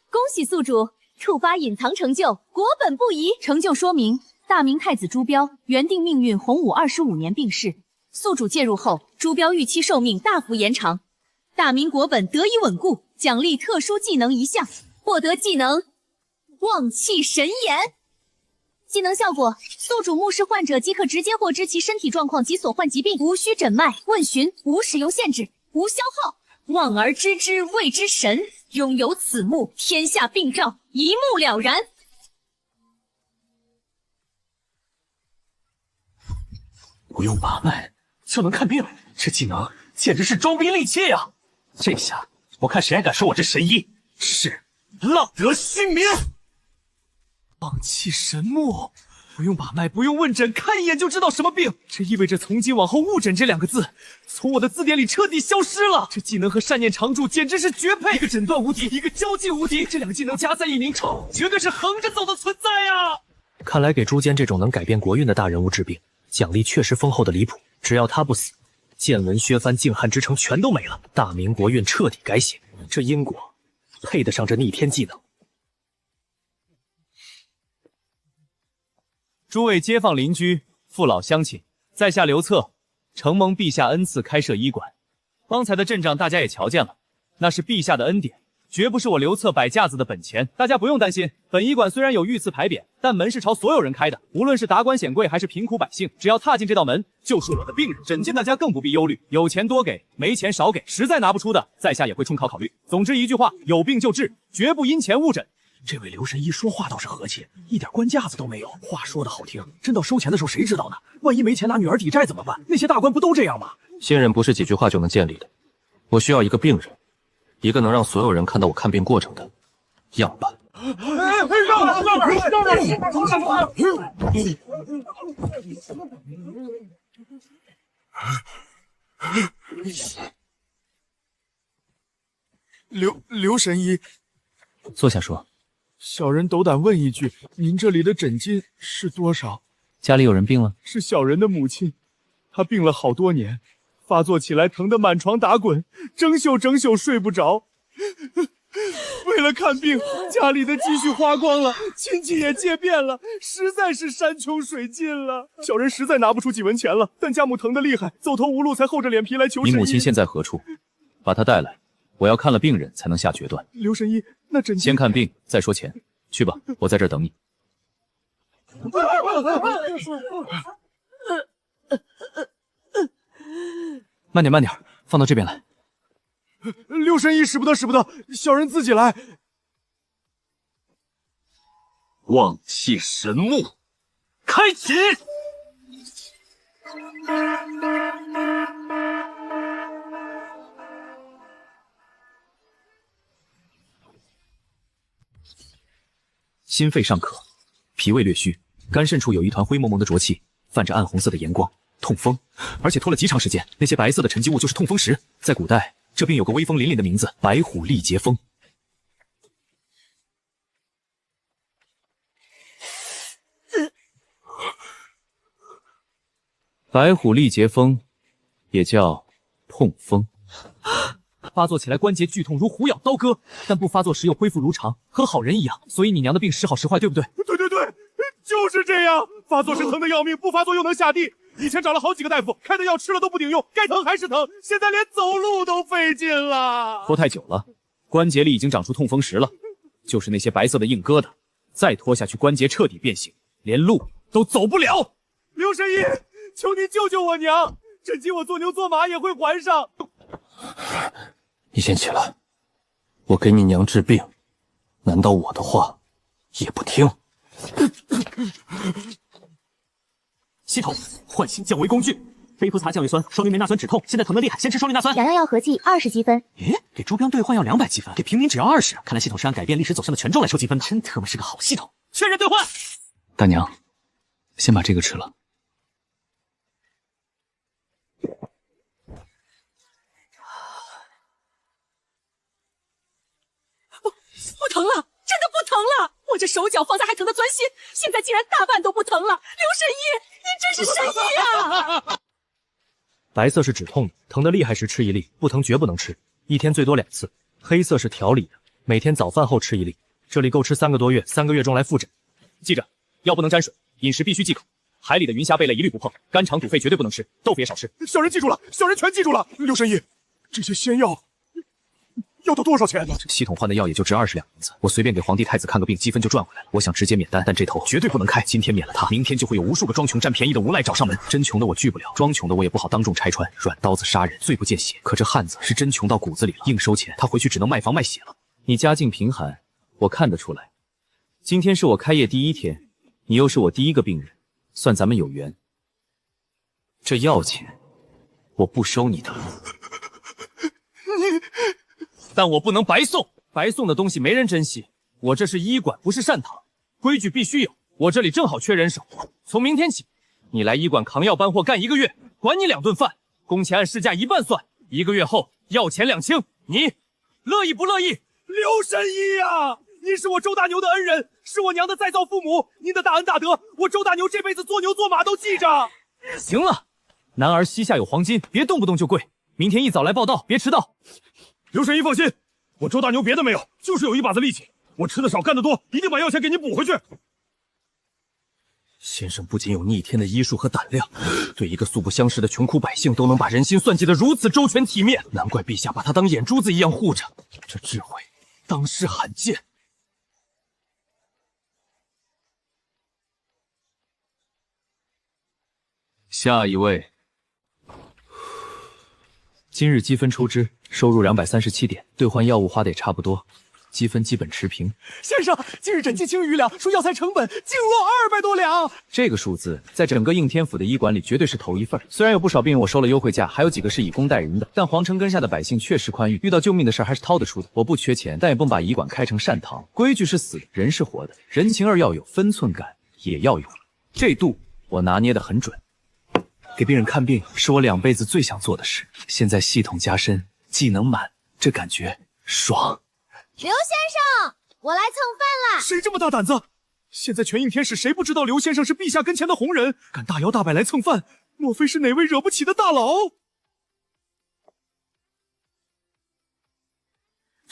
恭喜宿主触发隐藏成就，国本不移。成就说明：大明太子朱标原定命运洪武25年病逝，宿主介入后，朱标预期寿命大幅延长，大明国本得以稳固。奖励特殊技能1项，获得技能望气神眼。技能效果：宿主目视患者即可直接获知其身体状况及所患疾病，无需诊脉问询，无使用限制，无消耗。望而知之谓之神，拥有此目，天下病兆一目了然。不用把脉就能看病，这技能简直是装逼利器呀！这下我看谁还敢说我这神医是浪得虚名。望气神目，不用把脉，不用问诊，看一眼就知道什么病。这意味着从今往后误诊这2个字从我的字典里彻底消失了。这技能和善念常驻简直是绝配，一个诊断无敌，一个交际无敌，这2个技能加在一凝抽，绝对是横着走的存在呀！看来给朱坚这种能改变国运的大人物治病，奖励确实丰厚的离谱。只要他不死，建文、削藩、靖汉之城全都没了，大明国运彻底改写。这因果配得上这逆天技能。诸位街坊邻居、父老乡亲，在下刘策，承蒙陛下恩赐开设医馆。方才的阵仗大家也瞧见了，那是陛下的恩典，绝不是我刘策摆架子的本钱。大家不用担心，本医馆虽然有御赐牌匾，但门是朝所有人开的，无论是达官显贵还是贫苦百姓，只要踏进这道门，就是我的病人。诊金大家更不必忧虑，有钱多给，没钱少给，实在拿不出的，在下也会充考虑。总之一句话，有病就治，绝不因钱误诊。这位刘神医说话倒是和气，一点官架子都没有。话说的好听，真到收钱的时候谁知道呢？万一没钱拿女儿抵债怎么办？那些大官不都这样吗？信任不是几句话就能建立的，我需要一个病人，一个能让所有人看到我看病过程的样板。刘神医，坐下说。小人斗胆问一句，您这里的诊金是多少？家里有人病了？是小人的母亲，她病了好多年，发作起来疼得满床打滚，整宿睡不着。为了看病，家里的积蓄花光了，亲戚也借遍了，实在是山穷水尽了。小人实在拿不出几文钱了，但家母疼得厉害，走投无路才厚着脸皮来求神医。你母亲现在何处？把她带来，我要看了病人才能下决断。刘神医，那诊先看病再说钱。去吧，我在这儿等你。慢点，放到这边来。刘神医使不得，小人自己来。望气神木，开启。心肺尚可，脾胃略虚，肝肾处有一团灰蒙蒙的浊气，泛着暗红色的炎光，痛风，而且拖了极长时间。那些白色的沉积物就是痛风石，在古代。这病有个威风凛凛的名字——白虎历劫风。白虎历劫风也叫痛风，发作起来关节剧痛如虎咬刀割，但不发作时又恢复如常，和好人一样。所以你娘的病时好时坏，对不对？对，就是这样。发作时疼得要命，不发作又能下地。以前找了好几个大夫，开的药吃了都不顶用，该疼还是疼，现在连走路都费劲了。拖太久了，关节里已经长出痛风石了，就是那些白色的硬疙瘩，再拖下去关节彻底变形，连路都走不了。刘神医，求你救救我娘，这集我做牛做马也会还上。你先起来，我给你娘治病，难道我的话也不听？系统唤醒降维工具，非普查降胃酸，双氯梅纳酸止痛，现在疼得厉害，先吃双氯纳酸。两样药合计20积分。咦，给朱标兑换药200积分，给平民只要20，看来系统是按改变历史走向的权重来收积分的，真他妈是个好系统。确认兑换。大娘，先把这个吃了。不疼了，真的不疼了！我这手脚方才还疼得钻心，现在竟然大半都不疼了。刘神医，你真是神医啊！白色是止痛的，疼得厉害时吃1粒，不疼绝不能吃，一天最多2次。黑色是调理的，每天早饭后吃1粒，这里够吃3个多月，3个月中来复诊。记着，药不能沾水，饮食必须忌口。海里的云虾贝类一律不碰，肝肠肚肺绝对不能吃，豆腐也少吃。小人记住了，小人全记住了。刘神医，这些仙药要到多少钱呢？系统换的药也就值20两银子，我随便给皇帝太子看个病，积分就赚回来了。我想直接免单，但这头绝对不能开。今天免了他，明天就会有无数个装穷占便宜的无赖找上门。真穷的我拒不了，装穷的我也不好当众拆穿。软刀子杀人，最不见血。可这汉子是真穷到骨子里了，硬收钱，他回去只能卖房卖血了。你家境贫寒，我看得出来。今天是我开业第1天，你又是我第1个病人，算咱们有缘。这药钱，我不收你的。但我不能白送，白送的东西没人珍惜。我这是医馆，不是善堂，规矩必须有。我这里正好缺人手，从明天起，你来医馆扛药搬货干1个月，管你2顿饭，工钱按市价1半算。1个月后药钱2清，你乐意不乐意？刘神医啊，您是我周大牛的恩人，是我娘的再造父母，您的大恩大德，我周大牛这辈子做牛做马都记着。行了，男儿膝下有黄金，别动不动就跪。明天一早来报到，别迟到。刘神医放心，我周大牛别的没有，就是有一把子力气。我吃的少干得多，一定把药钱给您补回去。先生不仅有逆天的医术和胆量，对一个素不相识的穷苦百姓都能把人心算计得如此周全体面，难怪陛下把他当眼珠子一样护着。这智慧当世罕见。下一位。今日积分抽支，收入237点，兑换药物花的也差不多，积分基本持平。先生，今日诊金轻余两，说药材成本竟落200多两。这个数字在整个应天府的医馆里绝对是头一份。虽然有不少病人我收了优惠价，还有几个是以工代人的，但皇城根下的百姓确实宽裕，遇到救命的事还是掏得出的。我不缺钱，但也不把医馆开成善堂。规矩是死的，人是活的，人情味要有，分寸感也要有。这度我拿捏得很准。给病人看病是我2辈子最想做的事，现在系统加深，技能满，这感觉爽。刘先生，我来蹭饭啦！谁这么大胆子？现在全应天使谁不知道刘先生是陛下跟前的红人，敢大摇大摆来蹭饭，莫非是哪位惹不起的大佬？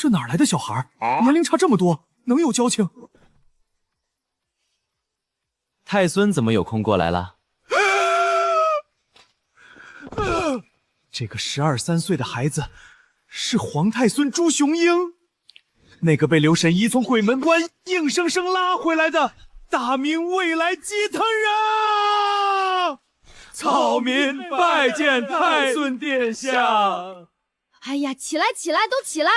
这哪来的小孩？年龄差这么多，能有交情？太孙怎么有空过来了？这个12、13岁的孩子是皇太孙朱雄鹰，那个被刘神医从鬼门关硬生生拉回来的大明未来继承人。草民拜见太孙殿下。哎呀，起来起来，都起来！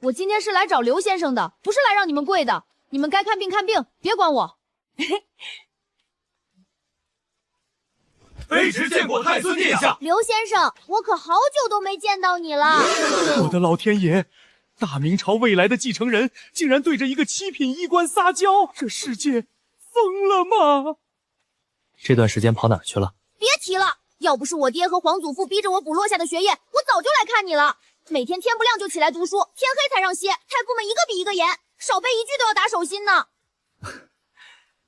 我今天是来找刘先生的，不是来让你们跪的。你们该看病看病，别管我。卑职见过太孙殿下。刘先生，我可好久都没见到你了。我的老天爷！大明朝未来的继承人竟然对着一个7品医官撒娇，这世界疯了吗？这段时间跑哪儿去了？别提了，要不是我爹和皇祖父逼着我补落下的学业，我早就来看你了。每天天不亮就起来读书，天黑才让歇。太傅们一个比一个严，少背一句都要打手心呢。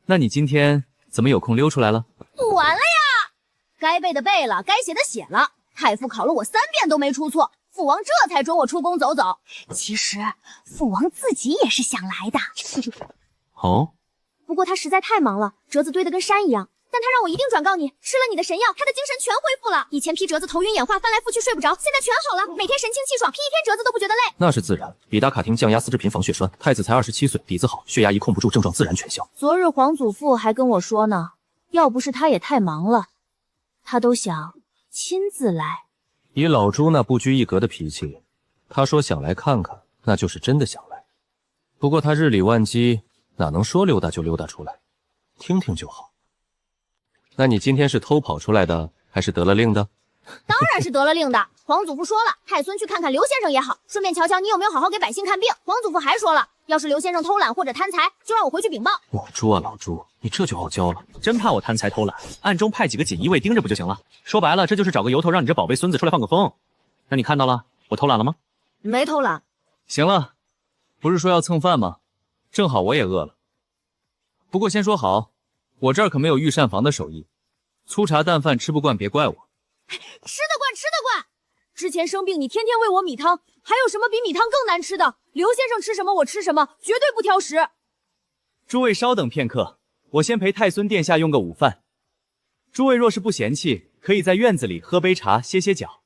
那你今天怎么有空溜出来了？补完了呀，该背的背了，该写的写了。太傅考了我3遍都没出错，父王这才准我出宫走走。其实父王自己也是想来的。哦，不过他实在太忙了，折子堆得跟山一样。但他让我一定转告你，吃了你的神药，他的精神全恢复了。以前劈折子头晕眼花，翻来覆去睡不着，现在全好了，每天神清气爽，劈一天折子都不觉得累。那是自然。比达卡廷降压4支频防血栓，太子才27岁，底子好，血压一控不住，症状自然全消。昨日皇祖父还跟我说呢，要不是他也太忙了，他都想亲自来。以老朱那不拘一格的脾气，他说想来看看，那就是真的想来。不过他日理万机，哪能说溜达就溜达出来？听听就好。那你今天是偷跑出来的，还是得了令的？当然是得了令的。皇祖父说了，太孙去看看刘先生也好，顺便瞧瞧你有没有好好给百姓看病。皇祖父还说了，要是刘先生偷懒或者贪财，就让我回去禀报。老朱啊，老朱，你这就傲娇了。真怕我贪财偷懒，暗中派几个锦衣卫盯着不就行了？说白了，这就是找个由头让你这宝贝孙子出来放个风。那你看到了，我偷懒了吗？没偷懒。行了，不是说要蹭饭吗？正好我也饿了。不过先说好，我这儿可没有御膳房的手艺，粗茶淡饭吃不惯别怪我。吃得惯，吃得惯。之前生病你天天喂我米汤，还有什么比米汤更难吃的？刘先生吃什么我吃什么，绝对不挑食。诸位稍等片刻，我先陪太孙殿下用个午饭。诸位若是不嫌弃，可以在院子里喝杯茶歇歇脚。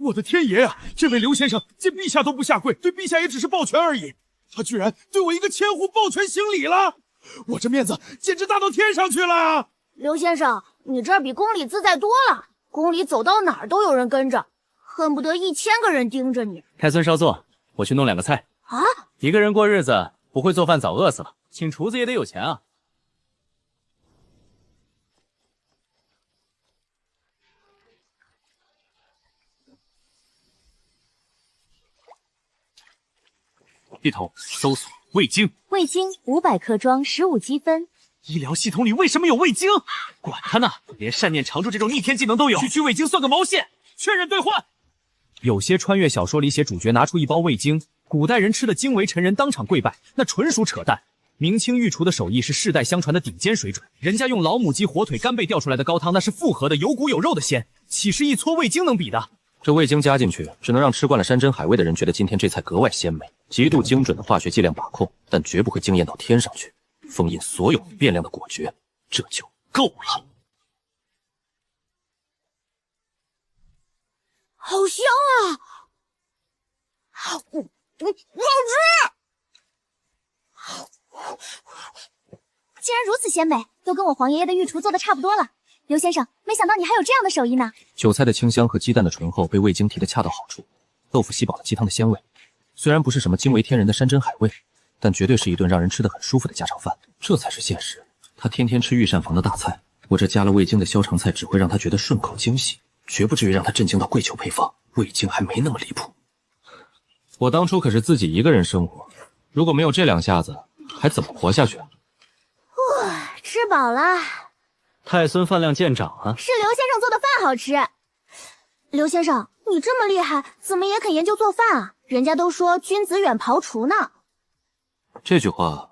我的天爷啊！这位刘先生见陛下都不下跪，对陛下也只是抱拳而已。他居然对我一个千户抱拳行礼了，我这面子简直大到天上去了。刘先生，你这儿比宫里自在多了，宫里走到哪儿都有人跟着，恨不得1000个人盯着你。太孙稍坐，我去弄2个菜。啊！一个人过日子，不会做饭早饿死了，请厨子也得有钱啊。地头搜索味精，味精500克装15积分。医疗系统里为什么有味精？管他呢，连善念常驻这种逆天技能都有，区区味精算个毛线！确认兑换。有些穿越小说里写主角拿出一包味精，古代人吃了惊为陈人，当场跪拜，那纯属扯淡。明清御厨的手艺是世代相传的顶尖水准，人家用老母鸡火腿干贝调出来的高汤，那是复合的，有骨有肉的鲜，岂是一撮味精能比的？这味精加进去，只能让吃惯了山珍海味的人觉得今天这菜格外鲜美，极度精准的化学剂量把控，但绝不会惊艳到天上去。封印所有变量的果决，这就够了。好香啊！好吃！既然如此鲜美，都跟我皇爷爷的御厨做的差不多了。刘先生，没想到你还有这样的手艺呢。韭菜的清香和鸡蛋的醇厚被味精提得恰到好处，豆腐吸饱了鸡汤的鲜味。虽然不是什么惊为天人的山珍海味，但绝对是一顿让人吃得很舒服的家常饭，这才是现实。他天天吃御膳房的大菜，我这加了味精的家常菜只会让他觉得顺口惊喜，绝不至于让他震惊到跪求配方。味精还没那么离谱。我当初可是自己一个人生活，如果没有这2下子，还怎么活下去啊？吃饱了。太孙饭量见长啊！是刘先生做的饭好吃。刘先生，你这么厉害，怎么也肯研究做饭啊？人家都说君子远庖厨呢。这句话，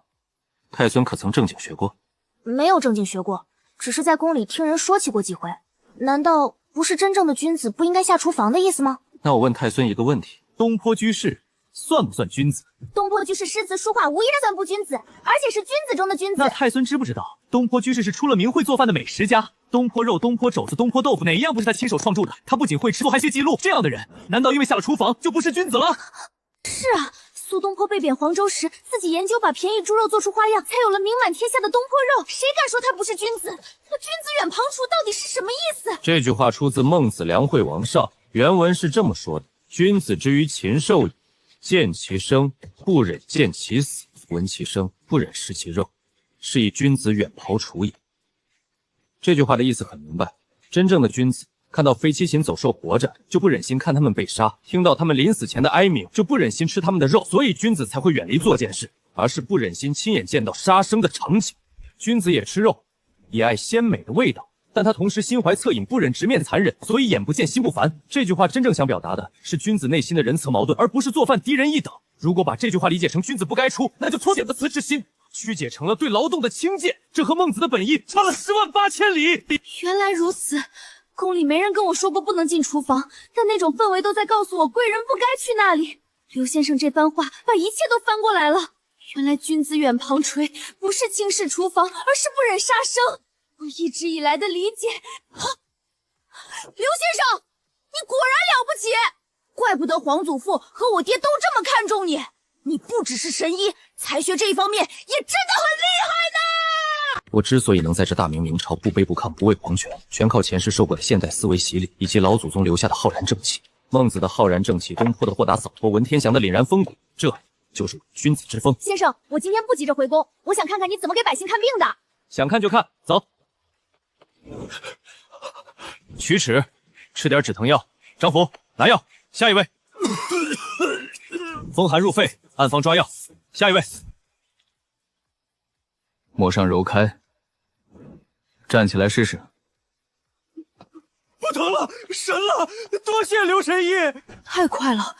太孙可曾正经学过？没有正经学过，只是在宫里听人说起过几回。难道不是真正的君子不应该下厨房的意思吗？那我问太孙一个问题，东坡居士算不算君子？东坡居士诗词书画无一算不君子，而且是君子中的君子。那太孙知不知道，东坡居士是出了名会做饭的美食家？东坡肉、东坡肘子、东坡豆腐，哪一样不是他亲手创铸的？他不仅会吃，还学记录。这样的人，难道因为下了厨房就不是君子了？是啊，苏东坡被贬黄州时，自己研究把便宜猪肉做出花样，才有了名满天下的东坡肉。谁敢说他不是君子？那君子远旁厨到底是什么意思？这句话出自《孟子·梁惠王上》，原文是这么说的：君子之于禽兽也，见其生，不忍见其死；闻其声，不忍食其肉，是以君子远庖厨也。这句话的意思很明白，真正的君子看到非七禽走兽活着，就不忍心看他们被杀；听到他们临死前的哀鸣，就不忍心吃他们的肉。所以君子才会远离做件事，而是不忍心亲眼见到杀生的场景。君子也吃肉，也爱鲜美的味道，但他同时心怀恻隐，不忍直面残忍，所以眼不见心不烦。这句话真正想表达的是君子内心的仁慈矛盾，而不是做饭敌人一等。如果把这句话理解成君子不该出，那就脱解了辞职心，曲解成了对劳动的轻贱，这和孟子的本意差了108000里。原来如此，宫里没人跟我说过不能进厨房，但那种氛围都在告诉我贵人不该去那里。刘先生这番话把一切都翻过来了。原来君子远旁垂不是轻视厨房，而是不忍杀生。我一直以来的理解，刘先生，你果然了不起，怪不得皇祖父和我爹都这么看重你。你不只是神医，才学这一方面也真的很厉害呢。我之所以能在这大明明朝不卑不亢不畏皇权，全靠前世受过的现代思维洗礼，以及老祖宗留下的浩然正气。孟子的浩然正气，东坡的豁达洒脱，文天祥的凛然风骨，这就是我君子之风。先生，我今天不急着回宫，我想看看你怎么给百姓看病的。想看就看，走。龋齿，吃点止疼药。张福，拿药。下一位。风寒入肺，按方抓药。下一位。抹上揉开，站起来试试。不疼了，神了！多谢刘神医，太快了，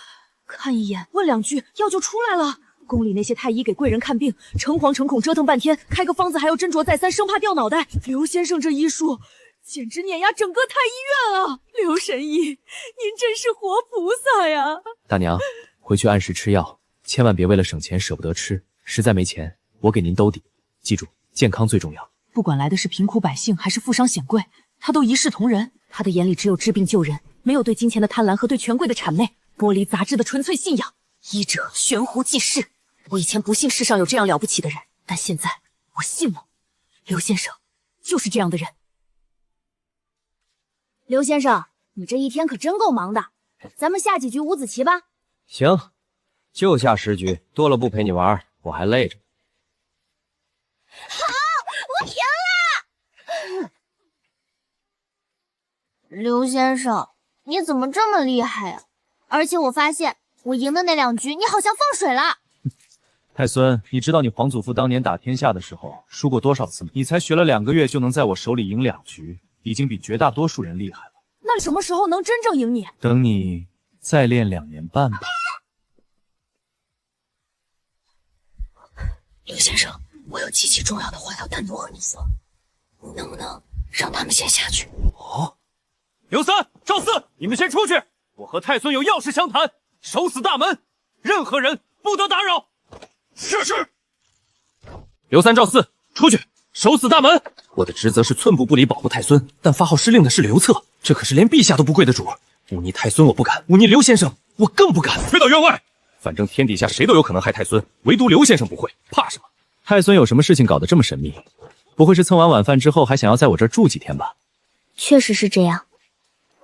看一眼，问两句，药就出来了。宫里那些太医给贵人看病，诚惶诚恐，折腾半天，开个方子还要斟酌再三，生怕掉脑袋。刘先生这医术，简直碾压整个太医院啊！刘神医，您真是活菩萨呀！大娘，回去按时吃药，千万别为了省钱舍不得吃，实在没钱，我给您兜底。记住，健康最重要。不管来的是贫苦百姓还是富商显贵，他都一视同仁。他的眼里只有治病救人，没有对金钱的贪婪和对权贵的谄媚，剥离杂质的纯粹信仰。医者悬壶济世。我以前不信世上有这样了不起的人，但现在我信了。刘先生就是这样的人。刘先生，你这一天可真够忙的，咱们下几局五子棋吧。行，就下10局，多了不陪你玩，我还累着。好，我赢了。刘先生，你怎么这么厉害呀？而且我发现我赢的那2局，你好像放水了。太孙，你知道你皇祖父当年打天下的时候输过多少次吗？你才学了2个月就能在我手里赢2局，已经比绝大多数人厉害了。那什么时候能真正赢你？等你再练2年半吧。刘先生，我有极其重要的话要单独和你说，你能不能让他们先下去？哦，刘三、赵四，你们先出去，我和太孙有要事相谈，守死大门，任何人不得打扰。是。刘三、赵四，出去，守死大门。我的职责是寸步不离保护太孙，但发号施令的是刘策，这可是连陛下都不跪的主。忤逆太孙我不敢，忤逆刘先生我更不敢。推到院外。反正天底下谁都有可能害太孙，唯独刘先生不会，怕什么？太孙有什么事情搞得这么神秘？不会是蹭完晚饭之后还想要在我这儿住几天吧？确实是这样。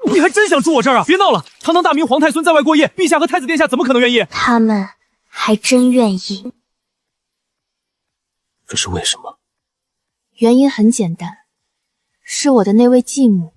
你还真想住我这儿啊？别闹了，堂堂大明皇太孙在外过夜，陛下和太子殿下怎么可能愿意？他们还真愿意。这是为什么？原因很简单，是我的那位继母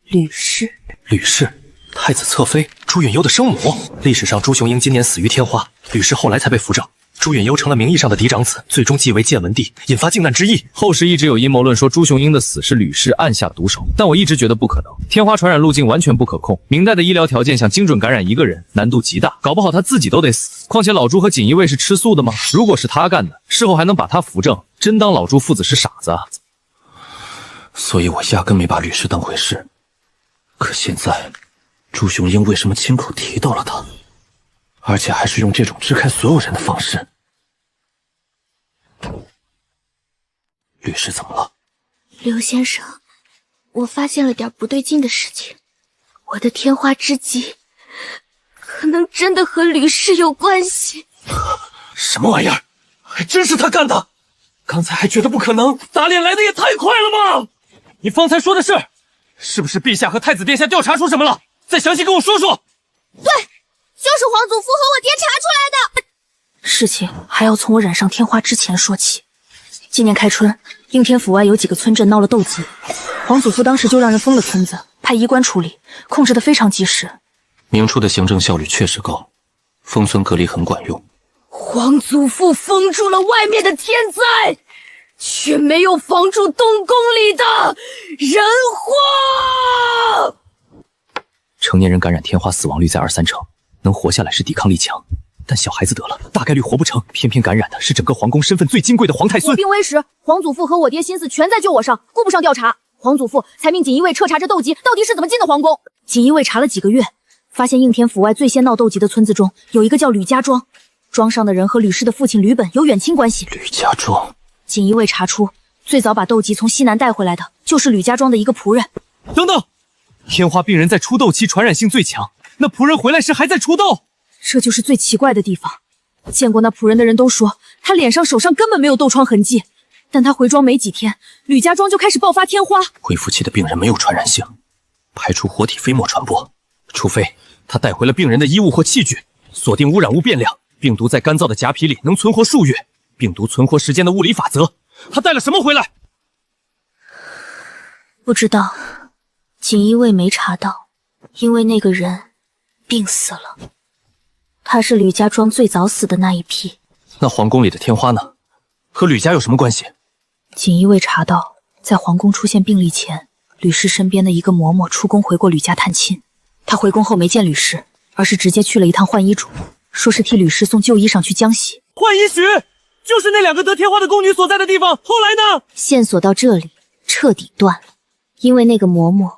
吕氏。吕氏，太子侧妃朱允攸的生母。历史上朱雄英今年死于天花，吕氏后来才被扶正。朱允攸成了名义上的嫡长子，最终继为建文帝，引发靖难之役。后世一直有阴谋论说朱雄英的死是吕氏暗下毒手，但我一直觉得不可能。天花传染路径完全不可控，明代的医疗条件想精准感染一个人难度极大，搞不好他自己都得死。况且老朱和锦衣卫是吃素的吗？如果是他干的，事后还能把他扶正，真当老朱父子是傻子啊？所以我压根没把吕氏当回事。可现在，朱雄英为什么亲口提到了他？而且还是用这种支开所有人的方式。律师怎么了？刘先生，我发现了点不对劲的事情。我的天花之疾，可能真的和吕氏有关系。什么玩意儿？还真是他干的！刚才还觉得不可能，打脸来的也太快了吧！你方才说的是不是陛下和太子殿下调查出什么了？再详细跟我说说。对，就是皇祖父和我爹查出来的。事情还要从我染上天花之前说起。今年开春，应天府外有几个村镇闹了斗疾，皇祖父当时就让人封了村子，派医官处理，控制得非常及时。明初的行政效率确实高，封村隔离很管用。皇祖父封住了外面的天灾，却没有防住东宫里的人祸。成年人感染天花死亡率在2、3成，能活下来是抵抗力强，但小孩子得了大概率活不成。偏偏感染的是整个皇宫身份最金贵的皇太孙。我病危时，皇祖父和我爹心思全在救我上，顾不上调查。皇祖父才命锦衣卫彻查这斗疾到底是怎么进的皇宫。锦衣卫查了几个月，发现应天府外最先闹斗疾的村子中有一个叫吕家庄，庄上的人和吕氏的父亲吕本有远亲关系。吕家庄，锦衣卫查出，最早把斗疾从西南带回来的就是吕家庄的一个仆人。等等，天花病人在出痘期传染性最强，那仆人回来时还在出痘，这就是最奇怪的地方。见过那仆人的人都说，他脸上手上根本没有痘疮痕迹，但他回庄没几天，吕家庄就开始爆发天花。恢复期的病人没有传染性，排除活体飞沫传播，除非他带回了病人的衣物或器具，锁定污染物变量，病毒在干燥的假皮里能存活数月，病毒存活时间的物理法则。他带了什么回来？不知道，锦衣卫没查到，因为那个人病死了。他是吕家庄最早死的那一批。那皇宫里的天花呢？和吕家有什么关系？锦衣卫查到，在皇宫出现病例前，吕氏身边的一个嬷嬷出宫回过吕家探亲。她回宫后没见吕氏，而是直接去了一趟浣衣主，说是替吕氏送旧衣裳去江西。浣衣徐就是那2个得天花的宫女所在的地方。后来呢？线索到这里彻底断了，因为那个嬷嬷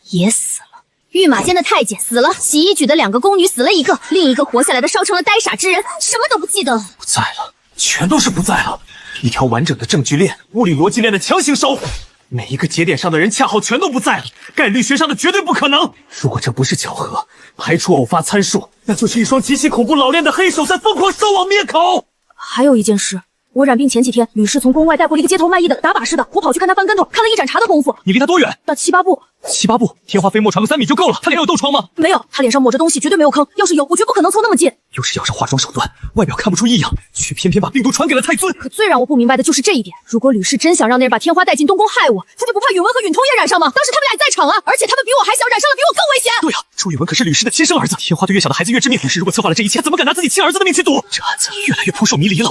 也死了。御马监的太监死了，洗衣举的2个宫女死了一个，另一个活下来的烧成了呆傻之人，什么都不记得了。不在了，全都是不在了。一条完整的证据链，物理逻辑链的强行烧毁，每一个节点上的人恰好全都不在了，概率学上的绝对不可能。如果这不是巧合，排除偶发参数，那就是一双极其恐怖老练的黑手在疯狂烧网灭口。还有一件事，我染病前几天，吕氏从宫外带回了一个街头卖艺的打把式的，我跑去看他翻跟头，看了一盏茶的功夫。你离他多远？到7、8步。7、8步，天花飞沫传个3米就够了。他脸有痘疮吗？没有，他脸上抹着东西，绝对没有坑。要是有，我绝不可能凑那么近。又是咬着化妆手段，外表看不出异样，却偏偏把病毒传给了太孙。可最让我不明白的就是这一点：如果吕氏真想让那人把天花带进东宫害我，他就不怕允文和允通也染上吗？当时他们俩在场啊，而且他们比我还小，染上了比我更危险。对啊，朱允文可是吕氏的亲生儿子，天花对越小的孩子越致命。吕氏如果策划了这一切，怎么敢拿自己亲儿子的命去赌？这案子越来越扑朔迷离了。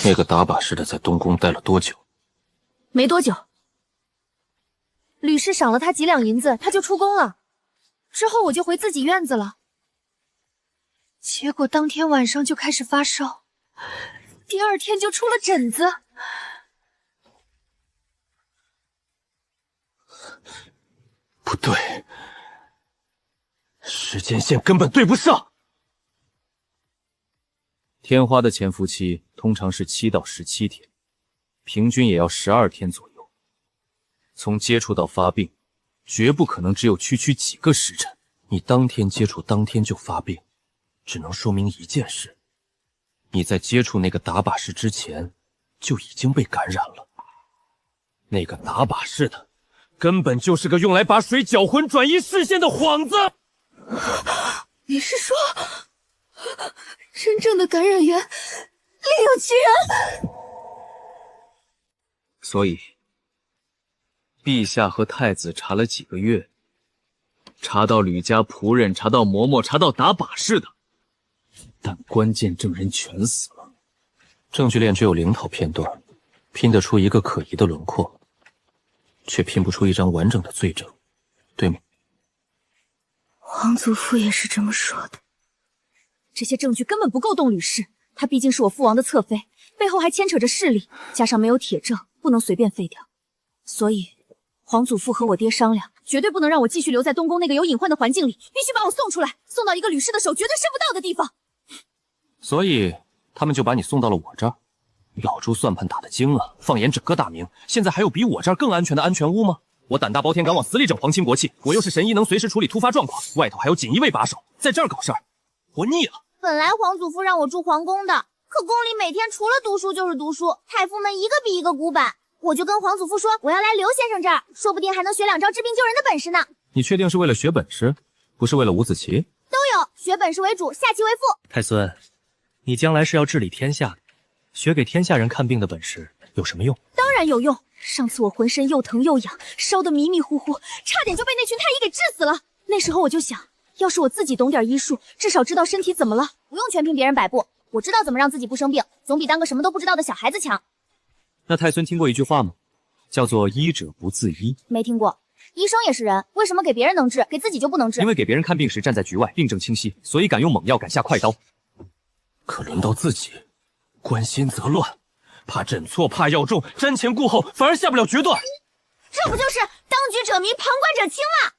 那个打把式的在东宫待了多久？没多久。吕氏赏了他几两银子，他就出宫了。之后我就回自己院子了。结果当天晚上就开始发烧，第2天就出了疹子。不对，时间线根本对不上。天花的潜伏期通常是7到17天，平均也要12天左右。从接触到发病，绝不可能只有区区几个时辰。你当天接触，当天就发病，只能说明一件事：你在接触那个打把式之前，就已经被感染了。那个打把式的，根本就是个用来把水搅浑、转移视线的幌子。你是说，真正的感染源另有其人？所以，陛下和太子查了几个月，查到吕家仆人，查到嬷嬷，查到打把式的，但关键证人全死了。证据链只有0套片段，拼得出一个可疑的轮廓，却拼不出一张完整的罪证，对吗？皇祖父也是这么说的。这些证据根本不够动吕氏，他毕竟是我父王的侧妃，背后还牵扯着势力，加上没有铁证，不能随便废掉。所以皇祖父和我爹商量，绝对不能让我继续留在东宫那个有隐患的环境里，必须把我送出来，送到一个吕氏的手绝对伸不到的地方。所以他们就把你送到了我这儿。老朱算盘打得精啊！放眼整个大明，现在还有比我这儿更安全的安全屋吗？我胆大包天，敢往死里整皇亲国戚。我又是神医，能随时处理突发状况，外头还有锦衣卫把守，在这儿搞事儿，我腻了。本来皇祖父让我住皇宫的，可宫里每天除了读书就是读书，太傅们一个比一个古板。我就跟皇祖父说，我要来刘先生这儿，说不定还能学2招治病救人的本事呢。你确定是为了学本事，不是为了伍子棋？都有，学本事为主，下棋为辅。太孙，你将来是要治理天下的，学给天下人看病的本事有什么用？当然有用。上次我浑身又疼又痒，烧得迷迷糊糊，差点就被那群太医给治死了。那时候我就想，要是我自己懂点医术，至少知道身体怎么了，不用全凭别人摆布。我知道怎么让自己不生病，总比当个什么都不知道的小孩子强。那太孙听过一句话吗？叫做医者不自医。没听过。医生也是人，为什么给别人能治，给自己就不能治？因为给别人看病时站在局外，病症清晰，所以敢用猛药，敢下快刀。可轮到自己，关心则乱，怕诊错，怕药重，瞻前顾后，反而下不了决断。这不就是当局者迷，旁观者清吗？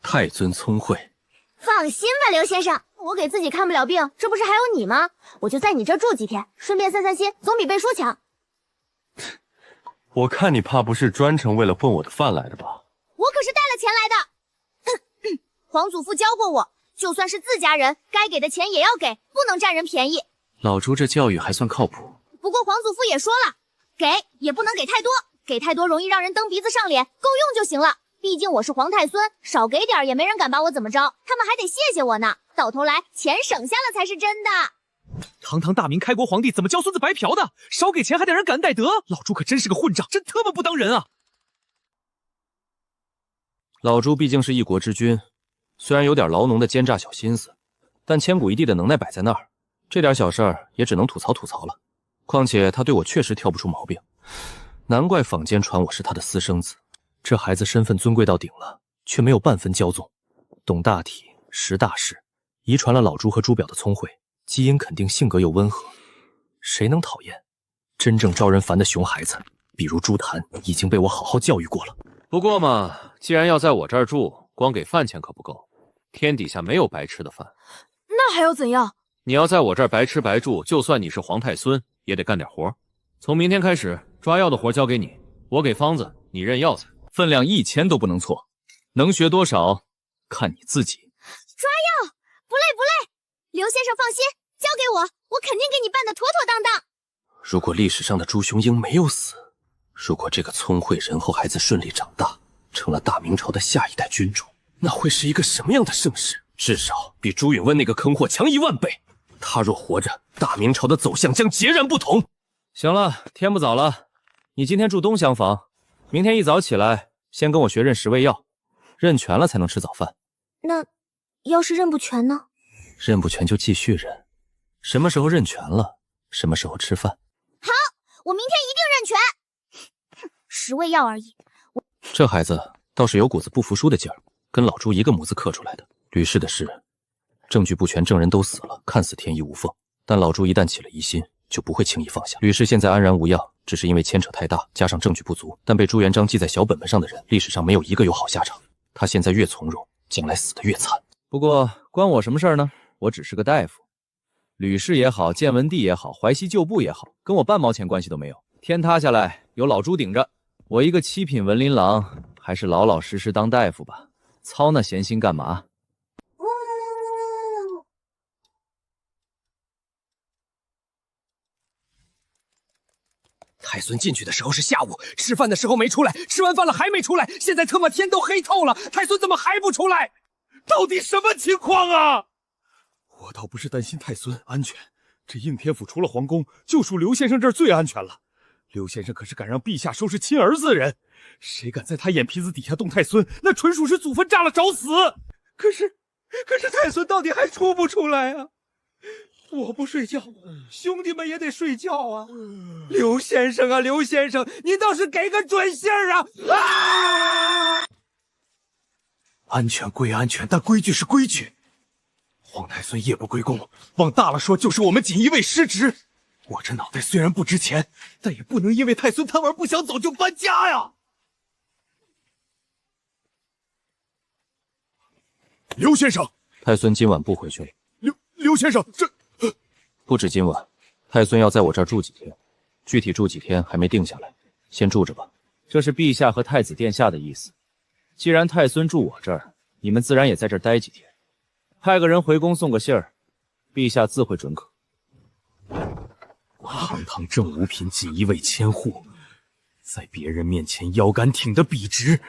太尊聪慧。放心吧，刘先生，我给自己看不了病，这不是还有你吗？我就在你这儿住几天，顺便散散心，总比背书强。我看你怕不是专程为了混我的饭来的吧？我可是带了钱来的。皇祖父教过我，就算是自家人，该给的钱也要给，不能占人便宜。老朱这教育还算靠谱。不过皇祖父也说了，给也不能给太多，给太多容易让人蹬鼻子上脸，够用就行了。毕竟我是皇太孙，少给点也没人敢把我怎么着，他们还得谢谢我呢。到头来钱省下了才是真的。堂堂大明开国皇帝怎么教孙子白嫖的？少给钱还得人感恩戴德，老朱可真是个混账，真他妈不当人啊！老朱毕竟是一国之君，虽然有点牢农的奸诈小心思，但千古一帝的能耐摆在那儿，这点小事儿也只能吐槽吐槽了。况且他对我确实挑不出毛病，难怪坊间传我是他的私生子。这孩子身份尊贵到顶了，却没有半分骄纵，懂大体，识大事，遗传了老朱和朱表的聪慧，基因肯定，性格又温和，谁能讨厌？真正招人烦的熊孩子，比如朱檀，已经被我好好教育过了。不过嘛，既然要在我这儿住，光给饭钱可不够，天底下没有白吃的饭。那还要怎样？你要在我这儿白吃白住，就算你是皇太孙，也得干点活。从明天开始，抓药的活交给你，我给方子，你认药材，分量1000都不能错，能学多少看你自己。抓药不累不累，刘先生放心，交给我，我肯定给你办得妥妥当当。如果历史上的朱雄鹰没有死，如果这个聪慧仁厚孩子顺利长大，成了大明朝的下一代君主，那会是一个什么样的盛世？至少比朱允炆那个坑货强10000倍。他若活着，大明朝的走向将截然不同。行了，天不早了，你今天住东厢房，明天一早起来，先跟我学认10味药，认全了才能吃早饭。那要是认不全呢？认不全就继续认，什么时候认全了，什么时候吃饭。好，我明天一定认全。10味药而已。这孩子倒是有股子不服输的劲儿，跟老朱一个模子刻出来的。吕氏的事，证据不全，证人都死了，看似天衣无缝，但老朱一旦起了疑心，就不会轻易放下。吕氏现在安然无恙，只是因为牵扯太大，加上证据不足，但被朱元璋记在小本本上的人，历史上没有一个有好下场。他现在越从容，将来死得越惨。不过关我什么事儿呢？我只是个大夫，吕氏也好，建文帝也好，淮西旧部也好，跟我半毛钱关系都没有。天塌下来有老朱顶着，我一个7品文林郎，还是老老实实当大夫吧。操那闲心干嘛？太孙进去的时候是下午，吃饭的时候没出来，吃完饭了还没出来，现在他妈天都黑透了，太孙怎么还不出来？到底什么情况啊？我倒不是担心太孙安全，这应天府除了皇宫，就属刘先生这儿最安全了。刘先生可是敢让陛下收拾亲儿子的人，谁敢在他眼皮子底下动太孙，那纯属是祖坟炸了找死。可是太孙到底还出不出来啊？我不睡觉，兄弟们也得睡觉啊！刘先生啊，刘先生，您倒是给个准信儿啊！啊！安全归安全，但规矩是规矩。皇太孙夜不归宫，往大了说就是我们锦衣卫失职，我这脑袋虽然不值钱，但也不能因为太孙贪玩不想走就搬家呀！刘先生，太孙今晚不回去了。刘先生，这不止今晚，太孙要在我这儿住几天，具体住几天还没定下来，先住着吧。这是陛下和太子殿下的意思。既然太孙住我这儿，你们自然也在这儿待几天。派个人回宫送个信儿，陛下自会准可。我堂堂正五品锦衣卫千户，在别人面前腰杆挺得笔直，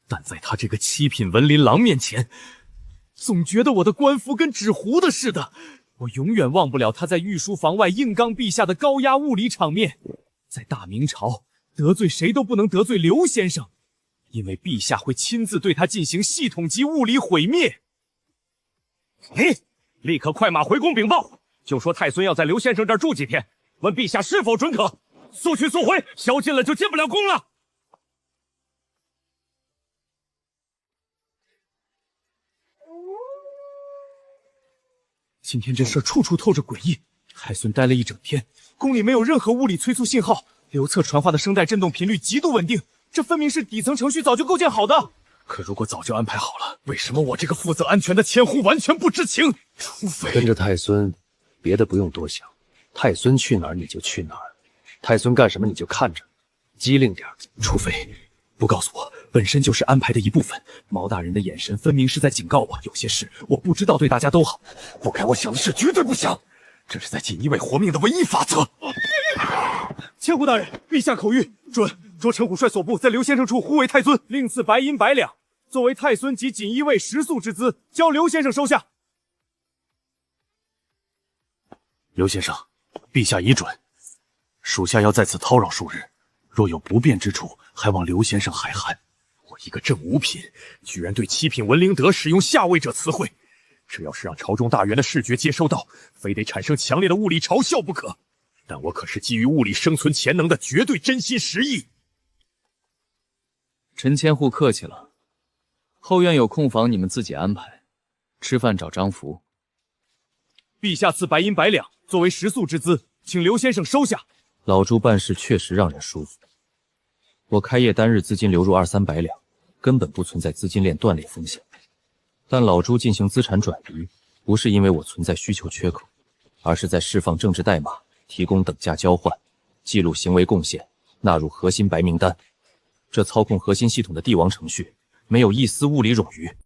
但在他这个7品文林郎面前，总觉得我的官服跟纸糊的似的。我永远忘不了他在御书房外硬刚陛下的高压物理场面。在大明朝，得罪谁都不能得罪刘先生，因为陛下会亲自对他进行系统级物理毁灭。立刻快马回宫禀报，就说太孙要在刘先生这儿住几天，问陛下是否准可。速去速回，宵禁了就进不了宫了。今天这事儿处处透着诡异。太孙待了一整天，宫里没有任何物理催促信号，刘策传话的声带振动频率极度稳定，这分明是底层程序早就构建好的。可如果早就安排好了，为什么我这个负责安全的千户完全不知情？除非跟着太孙，别的不用多想，太孙去哪儿你就去哪儿，太孙干什么你就看着，机灵点。除非不告诉我，本身就是安排的一部分。毛大人的眼神分明是在警告我，有些事我不知道对大家都好，不该我想的事绝对不想。这是在锦衣卫活命的唯一法则。千户大人，陛下口谕，准着陈虎帅所部在刘先生处护卫太孙，另赐白银100两，作为太孙及锦衣卫食宿之资，交刘先生收下。刘先生，陛下已准，属下要在此叨扰数日，若有不便之处，还望刘先生海涵。我一个正5品，居然对7品文灵德使用下位者词汇，这要是让朝中大员的视觉接收到，非得产生强烈的物理嘲笑不可。但我可是基于物理生存潜能的绝对真心实意。陈千户客气了，后院有空房，你们自己安排。吃饭找张福。陛下赐白银100两，作为食宿之资，请刘先生收下。老朱办事确实让人舒服。我开业单日资金流入200-300两，根本不存在资金链断裂风险。但老朱进行资产转移，不是因为我存在需求缺口，而是在释放政治代码，提供等价交换，记录行为贡献，纳入核心白名单。这操控核心系统的帝王程序，没有一丝物理冗余。